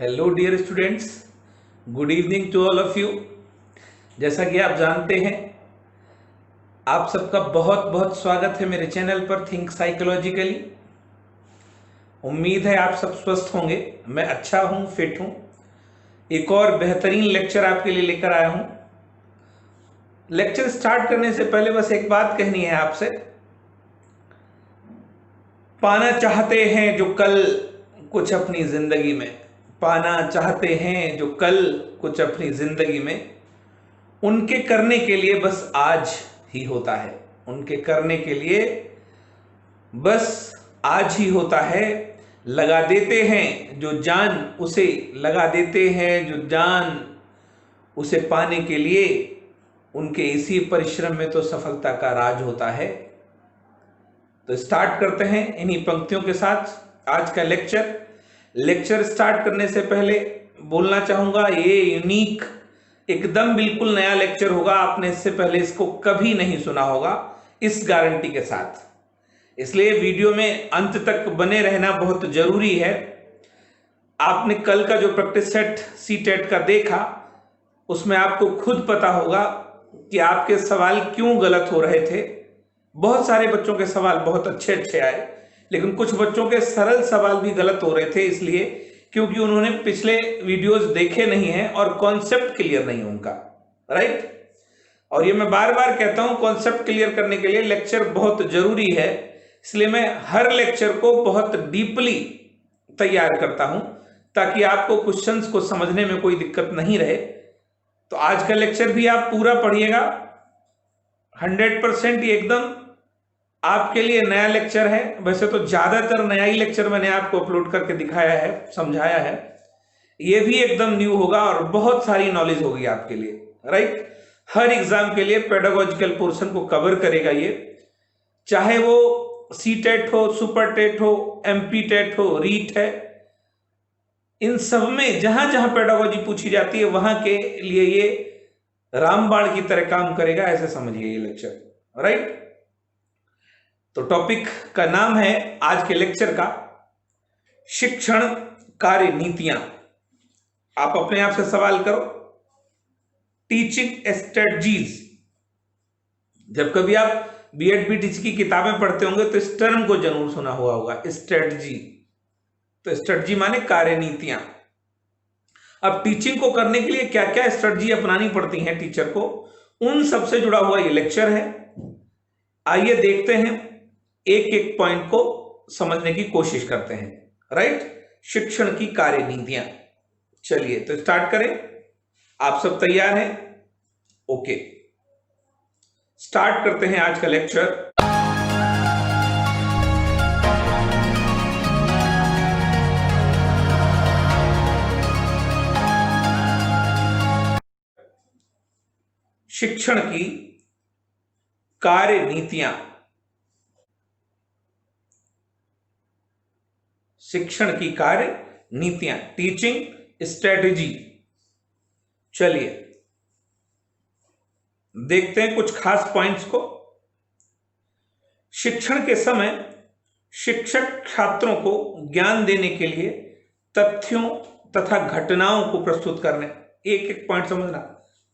Hello dear students, good evening to all of you. जैसा कि आप जानते हैं, आप सबका बहुत बहुत स्वागत है मेरे चैनल पर थिंक साइकोलॉजिकली। उम्मीद है आप सब स्वस्थ होंगे। मैं अच्छा हूं, फिट हूं। एक और बेहतरीन लेक्चर आपके लिए लेकर आया हूं। लेक्चर स्टार्ट करने से पहले बस एक बात कहनी है आपसे। पाना चाहते हैं जो कल कुछ अपनी जिंदगी में, पाना चाहते हैं जो कल कुछ अपनी जिंदगी में, उनके करने के लिए बस आज ही होता है। उनके करने के लिए बस आज ही होता है। लगा देते हैं जो जान उसे, लगा देते हैं जो जान उसे पाने के लिए, उनके इसी परिश्रम में तो सफलता का राज होता है। तो स्टार्ट करते हैं इन्हीं पंक्तियों के साथ आज का लेक्चर स्टार्ट करने से पहले बोलना चाहूंगा, ये यूनिक, एकदम बिल्कुल नया लेक्चर होगा। आपने इससे पहले इसको कभी नहीं सुना होगा, इस गारंटी के साथ। इसलिए वीडियो में अंत तक बने रहना बहुत जरूरी है। आपने कल का जो प्रैक्टिस सेट सी टेट का देखा, उसमें आपको खुद पता होगा कि आपके सवाल क्यों गलत हो रहे थे। बहुत सारे बच्चों के सवाल बहुत अच्छे अच्छे आए, लेकिन कुछ बच्चों के सरल सवाल भी गलत हो रहे थे, इसलिए क्योंकि उन्होंने पिछले वीडियोस देखे नहीं हैं और कॉन्सेप्ट क्लियर नहीं है उनका, राइट। और ये मैं बार बार कहता हूं, कॉन्सेप्ट क्लियर करने के लिए लेक्चर बहुत जरूरी है। इसलिए मैं हर लेक्चर को बहुत डीपली तैयार करता हूं, ताकि आपको क्वेश्चंस को समझने में कोई दिक्कत नहीं रहे। तो आज का लेक्चर भी आप पूरा पढ़िएगा। 100% ये एकदम आपके लिए नया लेक्चर है। वैसे तो ज्यादातर नया ही लेक्चर मैंने आपको अपलोड करके दिखाया है, समझाया है। ये भी एकदम न्यू होगा और बहुत सारी नॉलेज होगी आपके लिए, राइट। हर एग्जाम के लिए पेडागोजिकल पोर्शन को कवर करेगा ये, चाहे वो सी टेट हो, सुपर टेट हो, एमपी टेट हो, रीट है। इन सब में जहां जहां पेडागोजी पूछी जाती है, वहां के लिए ये रामबाण की तरह काम करेगा, ऐसे समझिए ये लेक्चर, राइट। तो टॉपिक का नाम है आज के लेक्चर का शिक्षण कार्य नीतियां। आप अपने आप से सवाल करो, टीचिंग स्ट्रेटजीज। जब कभी आप बीएड बीटीसी की किताबें पढ़ते होंगे तो इस टर्म को जरूर सुना हुआ होगा, स्ट्रेटजी। तो स्ट्रेटजी माने कार्य नीतियां। अब टीचिंग को करने के लिए क्या क्या स्ट्रेटजी अपनानी पड़ती हैं टीचर को, उन सबसे जुड़ा हुआ ये लेक्चर है। आइए देखते हैं, एक एक पॉइंट को समझने की कोशिश करते हैं, राइट। शिक्षण की कार्य नीतियां। चलिए तो स्टार्ट करें। आप सब तैयार हैं? ओके, स्टार्ट करते हैं आज का लेक्चर। शिक्षण की कार्य नीतियां। शिक्षण की कार्य नीतियां, टीचिंग स्ट्रेटेजी। चलिए देखते हैं कुछ खास पॉइंट्स को। शिक्षण के समय शिक्षक छात्रों को ज्ञान देने के लिए तथ्यों तथा घटनाओं को प्रस्तुत करने, एक एक पॉइंट समझना,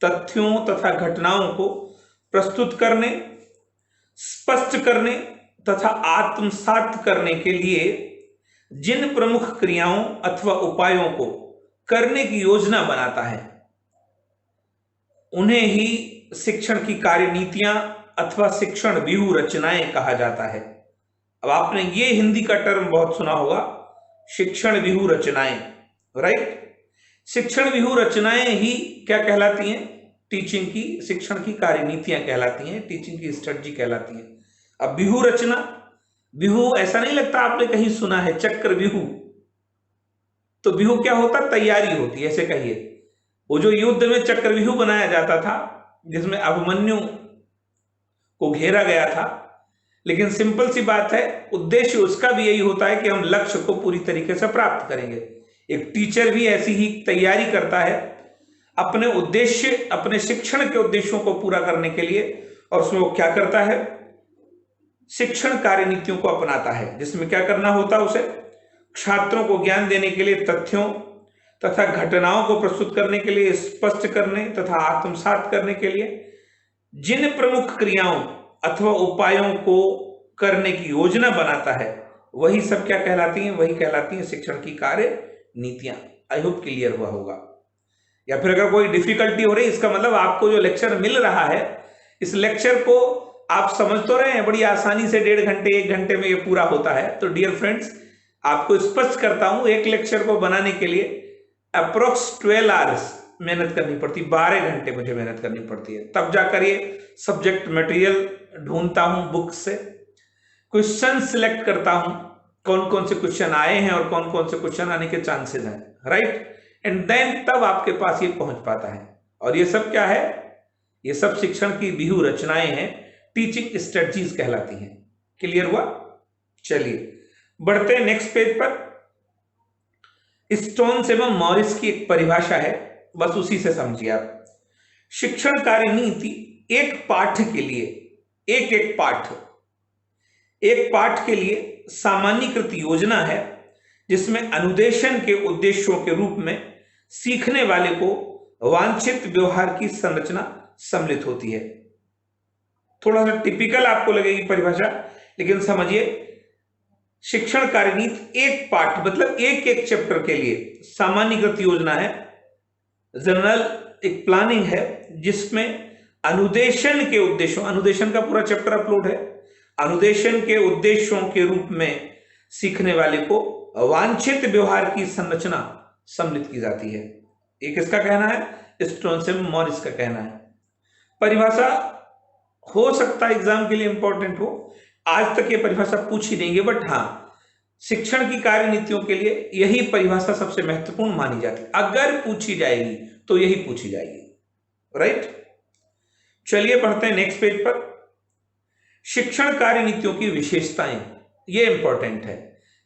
तथ्यों तथा घटनाओं को प्रस्तुत करने, स्पष्ट करने तथा आत्मसात करने के लिए जिन प्रमुख क्रियाओं अथवा उपायों को करने की योजना बनाता है, उन्हें ही शिक्षण की कार्य नीतियां अथवा शिक्षण व्यूह रचनाएं कहा जाता है। अब आपने ये हिंदी का टर्म बहुत सुना होगा, शिक्षण व्यूह रचनाएं, राइट। शिक्षण व्यूह रचनाएं ही क्या कहलाती हैं? टीचिंग की, शिक्षण की कार्य नीतियां कहलाती हैं, टीचिंग की स्ट्रेटजी कहलाती हैं। अब व्यूह रचना, व्यूह ऐसा नहीं लगता आपने कहीं सुना है, चक्र व्यूह। तो व्यूह क्या होता? तैयारी होती है, ऐसे कहिए। वो जो युद्ध में चक्रव्यूह बनाया जाता था, जिसमें अभिमन्यु को घेरा गया था, लेकिन सिंपल सी बात है, उद्देश्य उसका भी यही होता है कि हम लक्ष्य को पूरी तरीके से प्राप्त करेंगे। एक टीचर भी ऐसी ही तैयारी करता है अपने उद्देश्य, अपने शिक्षण के उद्देश्यों को पूरा करने के लिए, और उसमें वो क्या करता है? शिक्षण कार्य नीतियों को अपनाता है, जिसमें क्या करना होता है उसे? छात्रों को ज्ञान देने के लिए तथ्यों तथा घटनाओं को प्रस्तुत करने के लिए, स्पष्ट करने तथा आत्मसात करने के लिए जिन प्रमुख क्रियाओं अथवा उपायों को करने की योजना बनाता है, वही सब क्या कहलाती हैं? वही कहलाती हैं शिक्षण की कार्य नीतियां। आई होप क्लियर हुआ होगा। या फिर अगर कोई डिफिकल्टी हो रही, इसका मतलब आपको जो लेक्चर मिल रहा है, इस लेक्चर को आप समझ तो रहे हैं बड़ी आसानी से, 1.5 घंटे 1 घंटे में ये पूरा होता है। तो डियर फ्रेंड्स, आपको स्पष्ट करता हूं, एक लेक्चर को बनाने के लिए अप्रोक्स 12 आवर्स मेहनत करनी पड़ती, 12 घंटे मुझे मेहनत करनी पड़ती है, तब जाकर ये सब्जेक्ट मटेरियल ढूंढता हूं बुक से, क्वेश्चन सिलेक्ट करता हूं, कौन कौन से क्वेश्चन आए हैं और कौन कौन से क्वेश्चन आने के चांसेस हैं, राइट, एंड देन तब आपके पास ये पहुंच पाता है। और ये सब क्या है? ये सब शिक्षण की व्यूह रचनाएं हैं, टीचिंग स्ट्रेटजीज कहलाती हैं। क्लियर हुआ? चलिए बढ़ते हैं नेक्स्ट पेज पर। स्टोन्स एवं मॉरिस की एक परिभाषा है, बस उसी से समझिए आप। शिक्षण कार्य नीति एक पाठ के लिए, एक पाठ के लिए सामान्यीकृत योजना है जिसमें अनुदेशन के उद्देश्यों के रूप में सीखने वाले को वांछित व्यवहार की संरचना सम्मिलित होती है। थोड़ा सा टिपिकल आपको लगेगी परिभाषा, लेकिन समझिए, शिक्षण कार्य नीति एक पाठ मतलब एक एक चैप्टर के लिए सामान्यीकृत योजना है, जनरल एक प्लानिंग है, जिसमें अनुदेशन के उद्देश्यों, अनुदेशन का पूरा चैप्टर अपलोड है, अनुदेशन के उद्देश्यों के रूप में सीखने वाले को वांछित व्यवहार की संरचना सम्मिलित की जाती है। एक इसका कहना है, स्टोन्स एवं मॉरिस का कहना है। परिभाषा हो सकता है एग्जाम के लिए इंपॉर्टेंट हो, आज तक ये परिभाषा पूछी नहीं है, बट हाँ, शिक्षण की कार्य नीतियों के लिए यही परिभाषा सबसे महत्वपूर्ण मानी जाती है। अगर पूछी जाएगी तो यही पूछी जाएगी, राइट। चलिए बढ़ते हैं नेक्स्ट पेज पर। शिक्षण कार्य नीतियों की विशेषताएं, ये इंपॉर्टेंट है,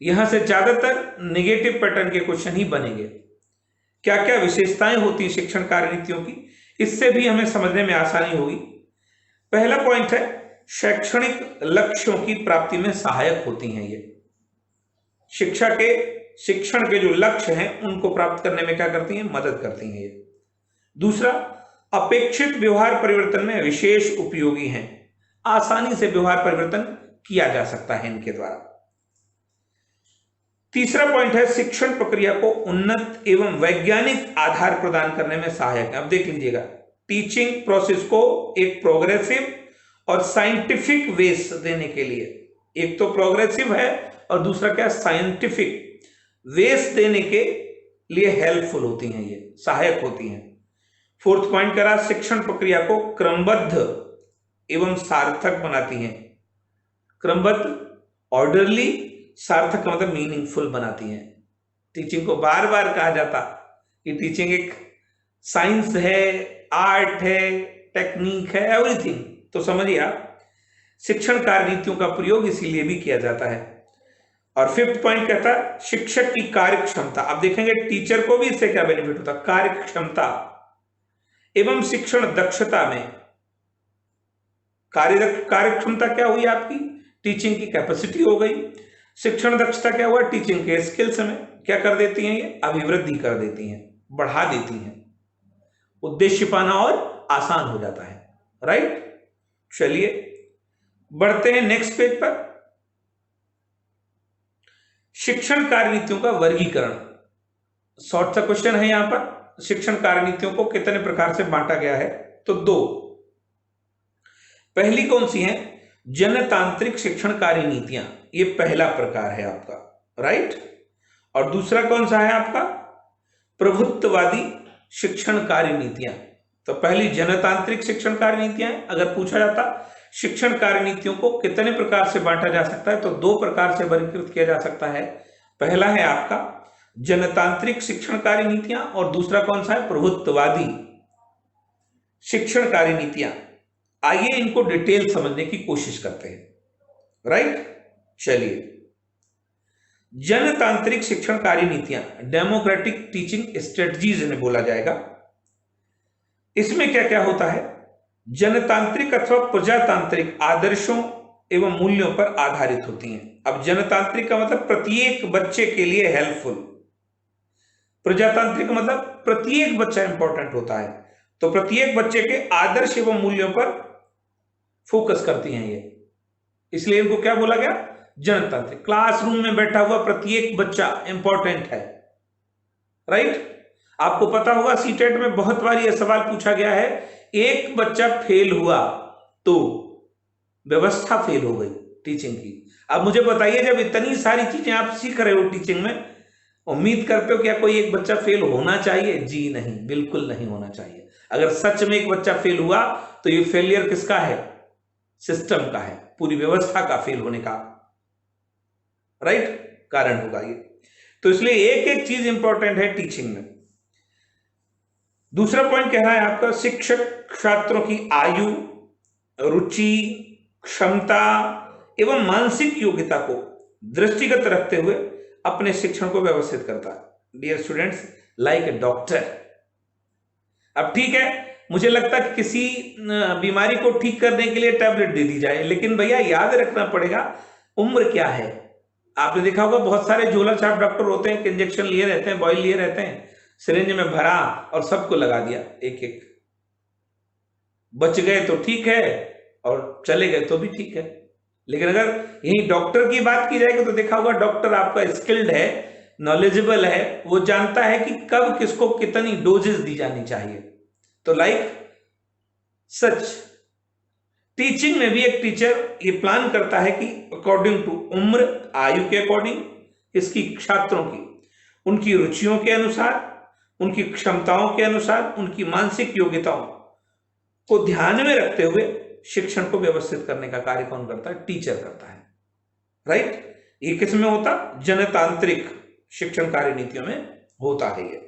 यहां से ज्यादातर नेगेटिव पैटर्न के क्वेश्चन ही बनेंगे। क्या क्या विशेषताएं होती हैं शिक्षण कार्य नीतियों की, इससे भी हमें समझने में आसानी होगी। पहला पॉइंट है, शैक्षणिक लक्ष्यों की प्राप्ति में सहायक होती हैं। ये शिक्षण के जो लक्ष्य हैं उनको प्राप्त करने में क्या करती हैं? मदद करती हैं ये। दूसरा, अपेक्षित व्यवहार परिवर्तन में विशेष उपयोगी हैं, आसानी से व्यवहार परिवर्तन किया जा सकता है इनके द्वारा। तीसरा पॉइंट है, शिक्षण प्रक्रिया को उन्नत एवं वैज्ञानिक आधार प्रदान करने में सहायक है। अब देख लीजिएगा, टीचिंग प्रोसेस को एक प्रोग्रेसिव और साइंटिफिक वेस देने के लिए, एक तो प्रोग्रेसिव है और दूसरा क्या, साइंटिफिक वेस देने के लिए हेल्पफुल होती हैं, ये सहायक होती हैं। फोर्थ पॉइंट करा, शिक्षण प्रक्रिया को क्रमबद्ध एवं सार्थक बनाती हैं। क्रमबद्ध, ऑर्डरली, सार्थक का मतलब मीनिंगफुल बनाती हैं। टीचिंग को बार बार कहा जाता कि टीचिंग एक साइंस है, आर्ट है, टेक्निक है, एवरीथिंग। तो समझिए आप, शिक्षण कार्य नीतियों का प्रयोग इसीलिए भी किया जाता है। और फिफ्थ पॉइंट कहता है, शिक्षक की कार्य क्षमता। अब देखेंगे टीचर को भी इससे क्या बेनिफिट होता है, कार्य क्षमता एवं शिक्षण दक्षता में। कार्य क्षमता क्या हुई आपकी, टीचिंग की कैपेसिटी हो गई। शिक्षण दक्षता क्या हुआ, टीचिंग के स्किल्स में क्या कर देती हैं, ये अभिवृद्धि कर देती हैं, बढ़ा देती हैं, उद्देश्य पाना और आसान हो जाता है, राइट। चलिए बढ़ते हैं नेक्स्ट पेज पर। शिक्षण कार्य नीतियों का वर्गीकरण, शॉर्ट सा क्वेश्चन है यहां पर। शिक्षण कार्य नीतियों को कितने प्रकार से बांटा गया है, तो 2। पहली कौन सी है, जनतांत्रिक शिक्षण कार्य नीतियां, ये पहला प्रकार है आपका, राइट। और दूसरा कौन सा है आपका, प्रभुत्ववादी शिक्षण कार्य नीतियां। तो पहली जनतांत्रिक शिक्षण कार्य नीतियां। अगर पूछा जाता शिक्षण कार्य नीतियों को कितने प्रकार से बांटा जा सकता है, तो 2 प्रकार से वर्गीकृत किया जा सकता है। पहला है आपका जनतांत्रिक शिक्षण कार्य नीतियां और दूसरा कौन सा है, प्रभुत्ववादी शिक्षण कार्य नीतियां। आइए इनको डिटेल समझने की कोशिश करते हैं, राइट। चलिए, जनतांत्रिक शिक्षण कार्य नीतियां, डेमोक्रेटिक टीचिंग स्ट्रेटजीज इन्हें बोला जाएगा। इसमें क्या क्या होता है, जनतांत्रिक अथवा प्रजातांत्रिक आदर्शों एवं मूल्यों पर आधारित होती हैं। अब जनतांत्रिक का मतलब प्रत्येक बच्चे के लिए हेल्पफुल, प्रजातांत्रिक मतलब प्रत्येक बच्चा इंपॉर्टेंट होता है, तो प्रत्येक बच्चे के आदर्श एवं मूल्यों पर फोकस करती हैं ये, इसलिए इनको क्या बोला गया, जनतांत्रिक। क्लासरूम में बैठा हुआ प्रत्येक बच्चा इंपॉर्टेंट है, राइट। आपको पता होगा सीटेट में बहुत बार यह सवाल पूछा गया है, एक बच्चा फेल हुआ तो व्यवस्था फेल हो गई टीचिंग की। अब मुझे बताइए, जब इतनी सारी चीजें आप सीख रहे हो टीचिंग में, उम्मीद करते हो क्या कोई एक बच्चा फेल होना चाहिए? जी नहीं, बिल्कुल नहीं होना चाहिए। अगर सच में एक बच्चा फेल हुआ तो ये फेलियर किसका है? सिस्टम का है, पूरी व्यवस्था का फेल होने का, राइट, कारण होगा ये। तो इसलिए एक एक चीज इंपॉर्टेंट है टीचिंग में। दूसरा पॉइंट कह रहा है आपका, शिक्षक छात्रों की आयु, रुचि, क्षमता एवं मानसिक योग्यता को दृष्टिगत रखते हुए अपने शिक्षण को व्यवस्थित करता है। Dear students, like a doctor. अब ठीक है, मुझे लगता है कि किसी बीमारी को ठीक करने के लिए टैबलेट दे दी जाए, लेकिन भैया याद रखना पड़ेगा उम्र क्या है। आपने देखा होगा बहुत सारे झोला छाप डॉक्टर होते हैं कि इंजेक्शन लिए रहते हैं, बॉयल लिए रहते हैं, सिरिंज में भरा और सबको लगा दिया एक एक। बच गए तो ठीक है और चले गए तो भी ठीक है। लेकिन अगर यही डॉक्टर की बात की जाएगी तो देखा होगा डॉक्टर आपका स्किल्ड है, नॉलेजेबल है, वो जानता है कि कब किसको कितनी डोजेस दी जानी चाहिए। तो लाइक सच टीचिंग में भी एक टीचर ये प्लान करता है कि अकॉर्डिंग टू उम्र, आयु के अकॉर्डिंग, इसकी छात्रों की उनकी रुचियों के अनुसार, उनकी क्षमताओं के अनुसार, उनकी मानसिक योग्यताओं को ध्यान में रखते हुए शिक्षण को व्यवस्थित करने का कार्य कौन करता है? टीचर करता है, राइट। ये किस में होता? जनतांत्रिक शिक्षण कार्य नीतियों में होता है ये।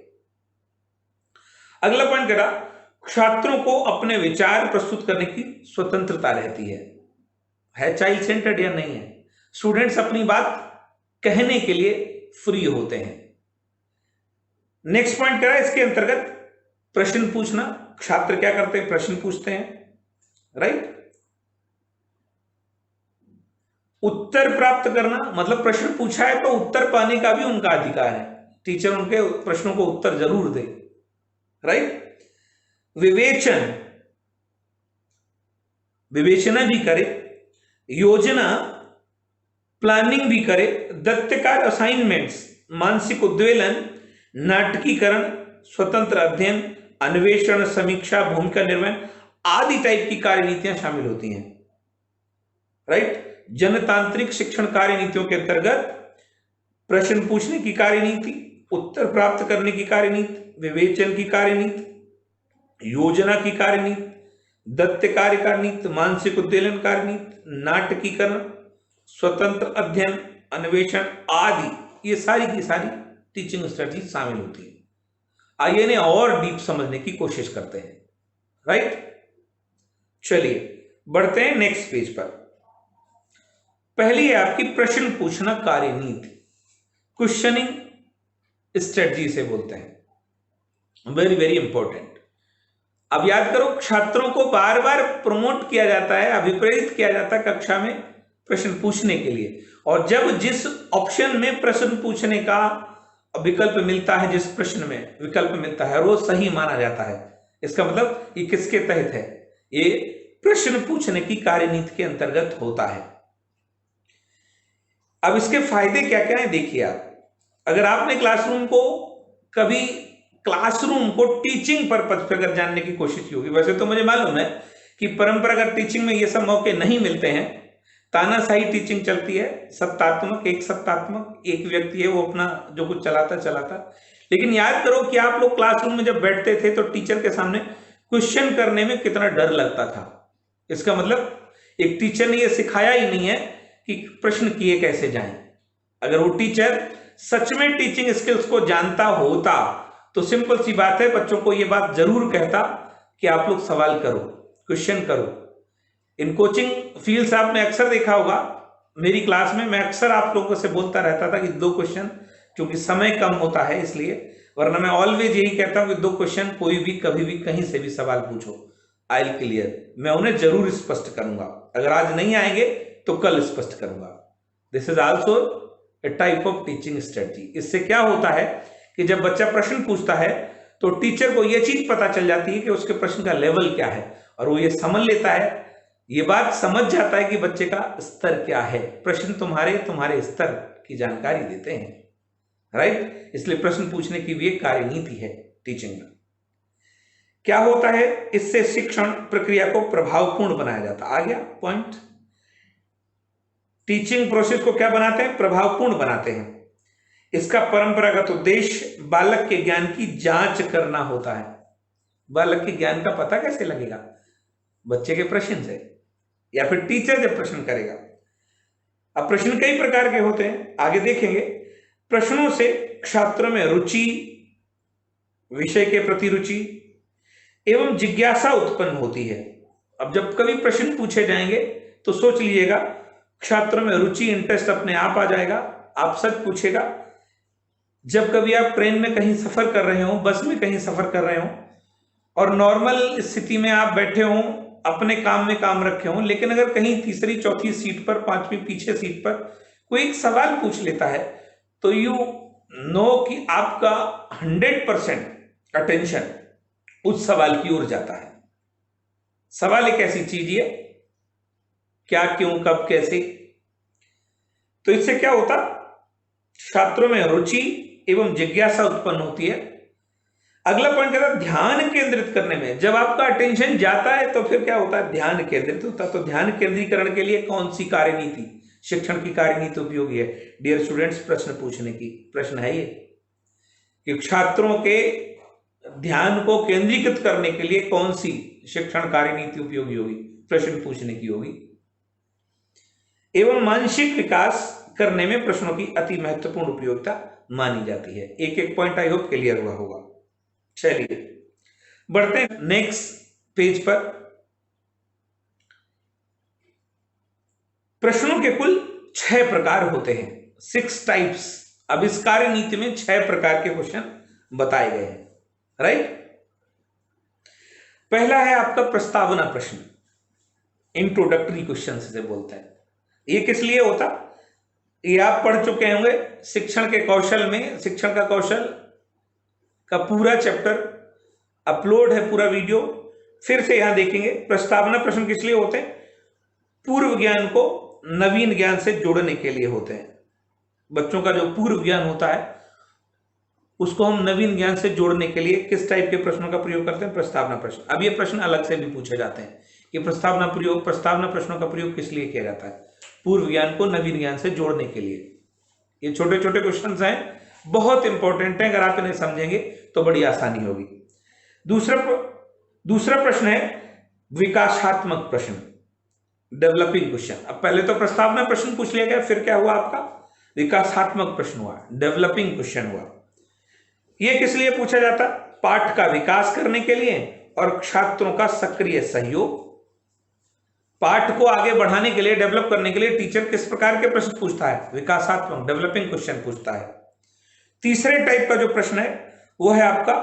अगला पॉइंट करा, छात्रों को अपने विचार प्रस्तुत करने की स्वतंत्रता रहती है चाइल्ड सेंटर्ड या नहीं है? स्टूडेंट्स अपनी बात कहने के लिए फ्री होते हैं। नेक्स्ट पॉइंट करा, इसके अंतर्गत प्रश्न पूछना। छात्र क्या करते हैं? प्रश्न पूछते हैं, राइट। उत्तर प्राप्त करना मतलब प्रश्न पूछा है तो उत्तर पाने का भी उनका अधिकार है, टीचर उनके प्रश्नों को उत्तर जरूर दे, राइट। विवेचन, विवेचना भी करे, योजना प्लानिंग भी करे, दत्तकार असाइनमेंट्स, मानसिक उद्वेलन, नाटकीकरण, स्वतंत्र अध्ययन, अन्वेषण, समीक्षा, भूमिका निर्माण आदि टाइप की कार्यनीतियां शामिल होती हैं, राइट। जनतांत्रिक शिक्षण कार्यनीतियों के अंतर्गत प्रश्न पूछने की कार्यनीति, उत्तर प्राप्त करने की कार्यनीति, विवेचन की कार्यनीति, योजना की कार्यनीति, दत्त कार्य कार्यनीति, मानसिक उद्वेलन कार्यनीति, नाटकीकरण, स्वतंत्र अध्ययन, अन्वेषण आदि, ये सारी की सारी टीचिंग स्ट्रेटजी शामिल होती है। आइए इन्हें और डीप समझने की कोशिश करते हैं, राइट। चलिए बढ़ते हैं नेक्स्ट पेज पर। पहली है आपकी प्रश्न पूछना कार्यनीति, क्वेश्चनिंग स्ट्रेटजी से बोलते हैं, वेरी वेरी इंपॉर्टेंट। अब याद करो, छात्रों को बार बार प्रमोट किया जाता है, अभिप्रेरित किया जाता है कक्षा में प्रश्न पूछने के लिए, और जब जिस ऑप्शन में प्रश्न पूछने का विकल्प मिलता है, जिस प्रश्न में विकल्प मिलता है वो सही माना जाता है। इसका मतलब ये किसके तहत है? ये प्रश्न पूछने की कार्यनीति के अंतर्गत होता है। अब इसके फायदे क्या क्या है देखिए आप। अगर आपने क्लासरूम को टीचिंग पर्पज पर अगर जानने की कोशिश की होगी, वैसे तो मुझे मालूम है कि परंपरागत टीचिंग में ये सब मौके नहीं मिलते हैं, तानाशाही टीचिंग चलती है, सत्तात्मक, एक व्यक्ति है वो अपना जो कुछ चलाता। लेकिन याद करो कि आप लोग क्लासरूम में जब बैठते थे तो टीचर के सामने क्वेश्चन करने में कितना डर लगता था। इसका मतलब एक टीचर ने ये सिखाया ही नहीं है कि प्रश्न किए कैसे जाएं। अगर वो टीचर सच में टीचिंग स्किल्स को जानता होता तो सिंपल सी बात है, बच्चों को ये बात जरूर कहता कि आप लोग सवाल करो, क्वेश्चन करो। इन कोचिंग फील्ड्स आपने अक्सर देखा होगा, मेरी क्लास में मैं अक्सर आप लोगों से बोलता रहता था कि 2 क्वेश्चन, क्योंकि समय कम होता है इसलिए, वरना मैं ऑलवेज यही कहता हूं कि 2 क्वेश्चन कोई भी कभी भी कहीं से भी सवाल पूछो, आई विल क्लियर, मैं उन्हें जरूर स्पष्ट करूंगा। अगर आज नहीं आएंगे तो कल स्पष्ट करूंगा। This is also a type of teaching strategy. इससे क्या होता है कि जब बच्चा प्रश्न पूछता है तो टीचर को यह चीज पता चल जाती है कि उसके प्रश्न का लेवल क्या है, और वो ये समझ लेता है, ये बात समझ जाता है कि बच्चे का स्तर क्या है। प्रश्न तुम्हारे स्तर की जानकारी देते हैं, राइट। इसलिए प्रश्न पूछने की भी एक कार्यनीति है टीचिंग में। क्या होता है, इससे शिक्षण प्रक्रिया को प्रभावपूर्ण बनाया जाता है। आ गया पॉइंट। टीचिंग प्रोसेस को क्या बनाते हैं, प्रभावपूर्ण बनाते हैं। इसका परंपरागत उद्देश्य बालक के ज्ञान की जांच करना होता है। बालक के ज्ञान का पता कैसे लगेगा, बच्चे के प्रश्न से, या फिर टीचर जब प्रश्न करेगा। अब प्रश्न कई प्रकार के होते हैं, आगे देखेंगे। प्रश्नों से छात्रों में रुचि, विषय के प्रति रुचि एवं जिज्ञासा उत्पन्न होती है। अब जब कभी प्रश्न पूछे जाएंगे तो सोच लीजिएगा, छात्रों में रुचि, इंटरेस्ट अपने आप आ जाएगा, आपसे पूछेगा। जब कभी आप ट्रेन में कहीं सफर कर रहे हो, बस में कहीं सफर कर रहे हो, और नॉर्मल स्थिति में आप बैठे हो, अपने काम में काम रखे हो, लेकिन अगर कहीं तीसरी चौथी सीट पर, पांचवी पीछे सीट पर कोई एक सवाल पूछ लेता है, तो यू नो कि आपका 100% अटेंशन उस सवाल की ओर जाता है। सवाल एक ऐसी चीज है, क्या, क्यों, कब, कैसे। तो इससे क्या होता, छात्रों में रुचि एवं जिज्ञासा उत्पन्न होती है। अगला पॉइंट कहता है ध्यान केंद्रित करने में। जब आपका अटेंशन जाता है तो फिर क्या होता है, ध्यान केंद्रित होता है। तो ध्यान केंद्रीकरण के लिए कौन सी कार्यनीति, शिक्षण की कार्यनीति उपयोगी है? डियर स्टूडेंट्स, प्रश्न पूछने की प्रश्न है ये कि छात्रों के ध्यान को केंद्रीकृत करने के लिए कौन सी शिक्षण कार्यनीति उपयोगी होगी? प्रश्न पूछने की होगी। एवं मानसिक विकास करने में प्रश्नों की अति महत्वपूर्ण उपयोगिता मानी जाती है। एक एक पॉइंट आई होप क्लियर हुआ होगा। चलिए बढ़ते हैं नेक्स्ट पेज पर। प्रश्नों के कुल 6 प्रकार होते हैं, 6 टाइप्स। अब इस कार्यनीति में 6 प्रकार के क्वेश्चन बताए गए हैं, राइट। पहला है आपका प्रस्तावना प्रश्न, इंट्रोडक्टरी क्वेश्चन से बोलते हैं। ये किस लिए होता, ये आप पढ़ चुके होंगे शिक्षण के कौशल में। शिक्षण का कौशल का पूरा चैप्टर अपलोड है, पूरा वीडियो फिर से यहां देखेंगे। प्रस्तावना प्रश्न किस लिए होते हैं? पूर्व ज्ञान को नवीन ज्ञान से जोड़ने के लिए होते हैं। बच्चों का जो पूर्व ज्ञान होता है उसको हम नवीन ज्ञान से जोड़ने के लिए किस टाइप के प्रश्नों का प्रयोग करते हैं? प्रस्तावना प्रश्न। अब ये प्रश्न अलग से भी पूछे जाते हैं कि प्रस्तावना प्रश्नों का प्रयोग किस लिए किया जाता है? पूर्व ज्ञान को नवीन ज्ञान से जोड़ने के लिए। ये छोटे छोटे क्वेश्चन हैं, बहुत इंपॉर्टेंट है। अगर आप इन्हें समझेंगे तो बड़ी आसानी होगी। दूसरा प्रश्न है विकासात्मक प्रश्न, डेवलपिंग क्वेश्चन। अब पहले तो प्रस्तावना प्रश्न पूछ लिया गया, फिर क्या हुआ आपका? विकासात्मक प्रश्न हुआ, डेवलपिंग क्वेश्चन हुआ। यह किस लिए पूछा जाता? पाठ का विकास करने के लिए और छात्रों का सक्रिय सहयोग। पाठ को आगे बढ़ाने के लिए, डेवलप करने के लिए टीचर किस प्रकार के प्रश्न पूछता है? विकासात्मक, डेवलपिंग क्वेश्चन पूछता है। तीसरे टाइप का जो प्रश्न है वो है आपका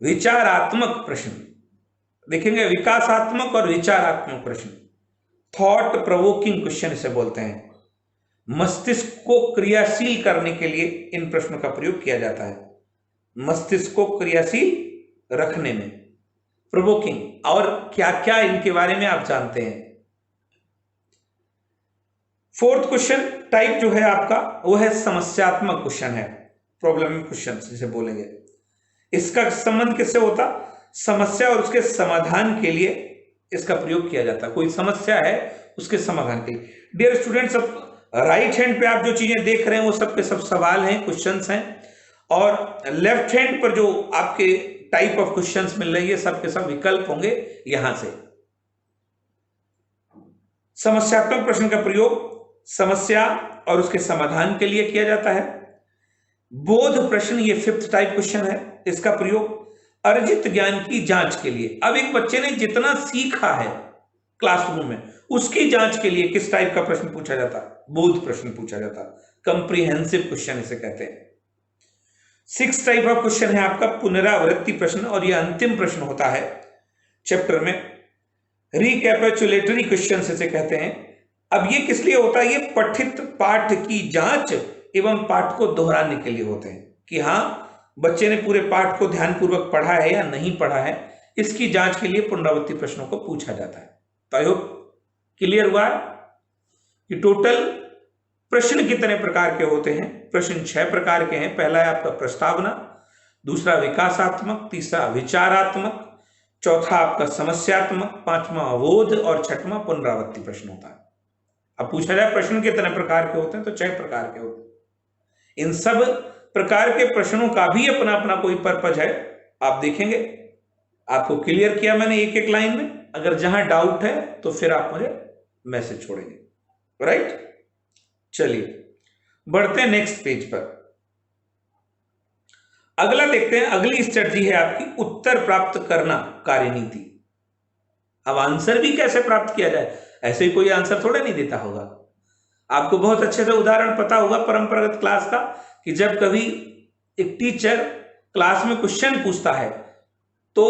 विचारात्मक प्रश्न। देखेंगे विकासात्मक और विचारात्मक प्रश्न, थॉट प्रोवोकिंग क्वेश्चन इसे बोलते हैं। मस्तिष्क को क्रियाशील करने के लिए इन प्रश्नों का प्रयोग किया जाता है। मस्तिष्क को क्रियाशील रखने में, प्रोवोकिंग। और क्या क्या इनके बारे में आप जानते हैं? फोर्थ क्वेश्चन टाइप जो है आपका वो है समस्यात्मक क्वेश्चन है, प्रॉब्लमिक क्वेश्चन जिसे बोलेंगे। इसका संबंध किससे होता? समस्या और उसके समाधान के लिए इसका प्रयोग किया जाता है। कोई समस्या है उसके समाधान के लिए। डियर स्टूडेंट्स, अब राइट हैंड पे आप जो चीजें देख रहे हैं वो सब के सब सवाल हैं, क्वेश्चंस हैं, और लेफ्ट हैंड पर जो आपके टाइप ऑफ क्वेश्चंस मिल रही है सब के सब विकल्प होंगे यहां से। समस्यात्मक प्रश्न का प्रयोग समस्या और उसके समाधान के लिए किया जाता है। बोध प्रश्न, ये 5th टाइप क्वेश्चन है, इसका प्रयोग अर्जित ज्ञान की जांच के लिए। अब एक बच्चे ने जितना सीखा है क्लासरूम में उसकी जांच के लिए किस टाइप का प्रश्न पूछा जाता? बोध प्रश्न पूछा जाता, कंप्रीहेंसिव क्वेश्चन इसे कहते हैं। 6th टाइप ऑफ क्वेश्चन है आपका पुनरावृत्ति प्रश्न, और यह अंतिम प्रश्न होता है चैप्टर में। रिकैपिचुलेटरी क्वेश्चन इसे कहते हैं। अब ये किस लिए होता है? ये पठित पाठ की जांच एवं पाठ को दोहराने के लिए होते हैं कि हाँ बच्चे ने पूरे पाठ को ध्यानपूर्वक पढ़ा है या नहीं पढ़ा है, इसकी जांच के लिए पुनरावृत्ति प्रश्नों को पूछा जाता है। तो आई होप क्लियर हुआ है कि टोटल प्रश्न कितने प्रकार के होते हैं। प्रश्न 6 प्रकार के हैं। पहला है आपका प्रस्तावना, दूसरा विकासात्मक, तीसरा विचारात्मक, चौथा आपका समस्यात्मक, पांचवा अवोध और छठवां पुनरावृत्ति प्रश्न होता है। अब पूछा जाए प्रश्न कितने प्रकार के होते हैं, तो 6 प्रकार के होते हैं। इन सब प्रकार के प्रश्नों का भी अपना अपना कोई पर्पज है, आप देखेंगे। आपको क्लियर किया मैंने एक एक लाइन में। अगर जहां डाउट है तो फिर आप मुझे मैसेज छोड़ेंगे, राइट। चलिए बढ़ते हैं नेक्स्ट पेज पर। अगला देखते हैं, अगली स्ट्रेटजी है आपकी उत्तर प्राप्त करना कार्यनीति। अब आंसर भी कैसे प्राप्त किया जाए, ऐसे ही कोई आंसर थोड़ा नहीं देता होगा। आपको बहुत अच्छे से उदाहरण पता होगा परंपरागत क्लास का, कि जब कभी एक टीचर क्लास में क्वेश्चन पूछता है तो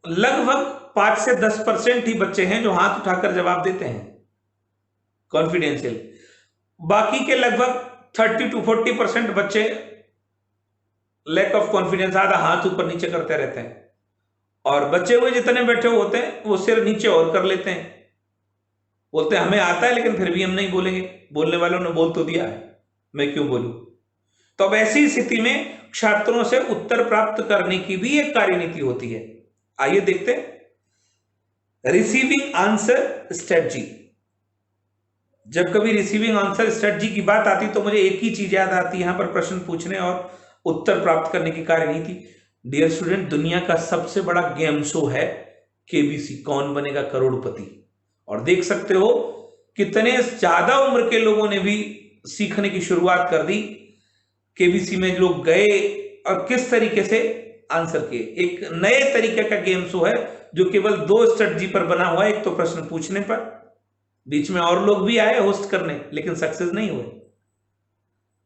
लगभग 5 से 10% ही बच्चे हैं जो हाथ उठाकर जवाब देते हैं कॉन्फिडेंशियल। बाकी के लगभग 30 to 40% बच्चे लैक ऑफ कॉन्फिडेंस, आधा हाथ ऊपर नीचे करते रहते हैं, और बच्चे हुए जितने बैठे होते हैं वो सिर नीचे और कर लेते हैं, बोलते हैं हमें आता है लेकिन फिर भी हम नहीं बोलेंगे, बोलने वालों ने बोल तो दिया है, मैं क्यों बोलूं। तो अब ऐसी स्थिति में छात्रों से उत्तर प्राप्त करने की भी एक कार्यनीति होती है। आइए देखते हैं रिसीविंग आंसर स्ट्रेटजी। जब कभी रिसीविंग आंसर स्ट्रेटजी की बात आती तो मुझे एक ही चीज याद आती है यहां पर प्रश्न पूछने और उत्तर प्राप्त करने की कार्यनीति। डियर स्टूडेंट, दुनिया का सबसे बड़ा गेम शो है केबीसी, कौन बनेगा करोड़पति। और देख सकते हो कितने ज्यादा उम्र के लोगों ने भी सीखने की शुरुआत कर दी। केबीसी में लोग गए और किस तरीके से आंसर किए। एक नए तरीके का गेम शो है जो केवल 2 स्ट्रेटजी पर बना हुआ है। एक तो प्रश्न पूछने पर, बीच में और लोग भी आए होस्ट करने लेकिन सक्सेस नहीं हुए।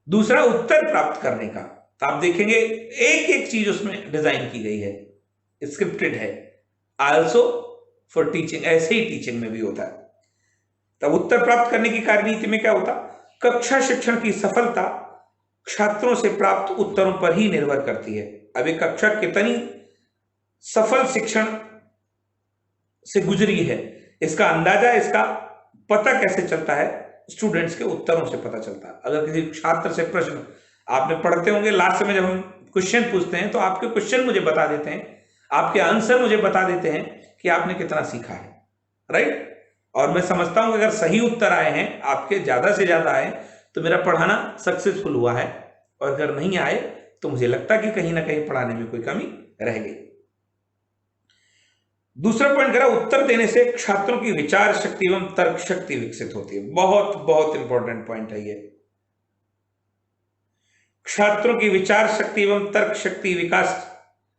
दूसरा उत्तर प्राप्त करने का, तो आप देखेंगे एक एक चीज उसमें डिजाइन की गई है, स्क्रिप्टेड है। आल्सो फॉर टीचिंग, ऐसे ही टीचिंग में भी होता है। तब उत्तर प्राप्त करने की कार्यनीति में क्या होता, कक्षा शिक्षण की सफलता छात्रों से प्राप्त उत्तरों पर ही निर्भर करती है। अब एक कक्षा कितनी सफल शिक्षण से गुजरी है, इसका अंदाजा, इसका पता कैसे चलता है, स्टूडेंट्स के उत्तरों से पता चलता है। अगर किसी छात्र से प्रश्न आपने पढ़ते होंगे, लास्ट में जब हम क्वेश्चन पूछते हैं तो आपके क्वेश्चन मुझे बता देते हैं, आपके आंसर मुझे बता देते हैं कि आपने कितना सीखा है, राइट। और मैं समझता हूं कि अगर सही उत्तर आए हैं आपके, ज्यादा से ज्यादा आए, तो मेरा पढ़ाना सक्सेसफुल हुआ है। और अगर नहीं आए तो मुझे लगता है कि कहीं ना कहीं पढ़ाने में कोई कमी रह गई। दूसरा पॉइंट करा, उत्तर देने से छात्रों की विचार शक्ति एवं तर्क शक्ति विकसित होती है। बहुत बहुत इंपॉर्टेंट पॉइंट है ये। छात्रों की विचार शक्ति एवं तर्क शक्ति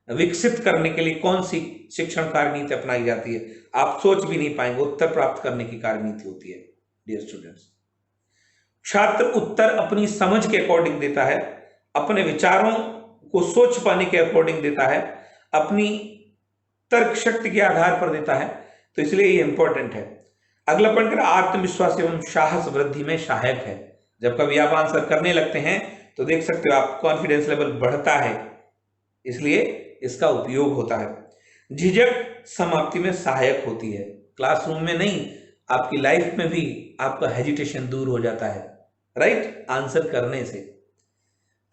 विकसित करने के लिए कौन सी शिक्षण कार्यनीति अपनाई जाती है, आप सोच भी नहीं पाएंगे। उत्तर प्राप्त करने की कार्यनीति होती है डियर स्टूडेंट्स। छात्र उत्तर अपनी समझ के अकॉर्डिंग देता है, अपने विचारों को सोच पाने के अकॉर्डिंग देता है, अपनी तर्क शक्ति के आधार पर देता है। तो इसलिए ये इंपॉर्टेंट है। अगला पॉइंट करा, आत्मविश्वास एवं साहस वृद्धि में सहायक है। जब कभी आप आंसर करने लगते हैं तो देख सकते हो आप कॉन्फिडेंस लेवल बढ़ता है, इसलिए इसका उपयोग होता है। झिझक समाप्ति में सहायक होती है। क्लासरूम में नहीं, आपकी लाइफ में भी आपका हेजिटेशन दूर हो जाता है, राइट, आंसर करने से।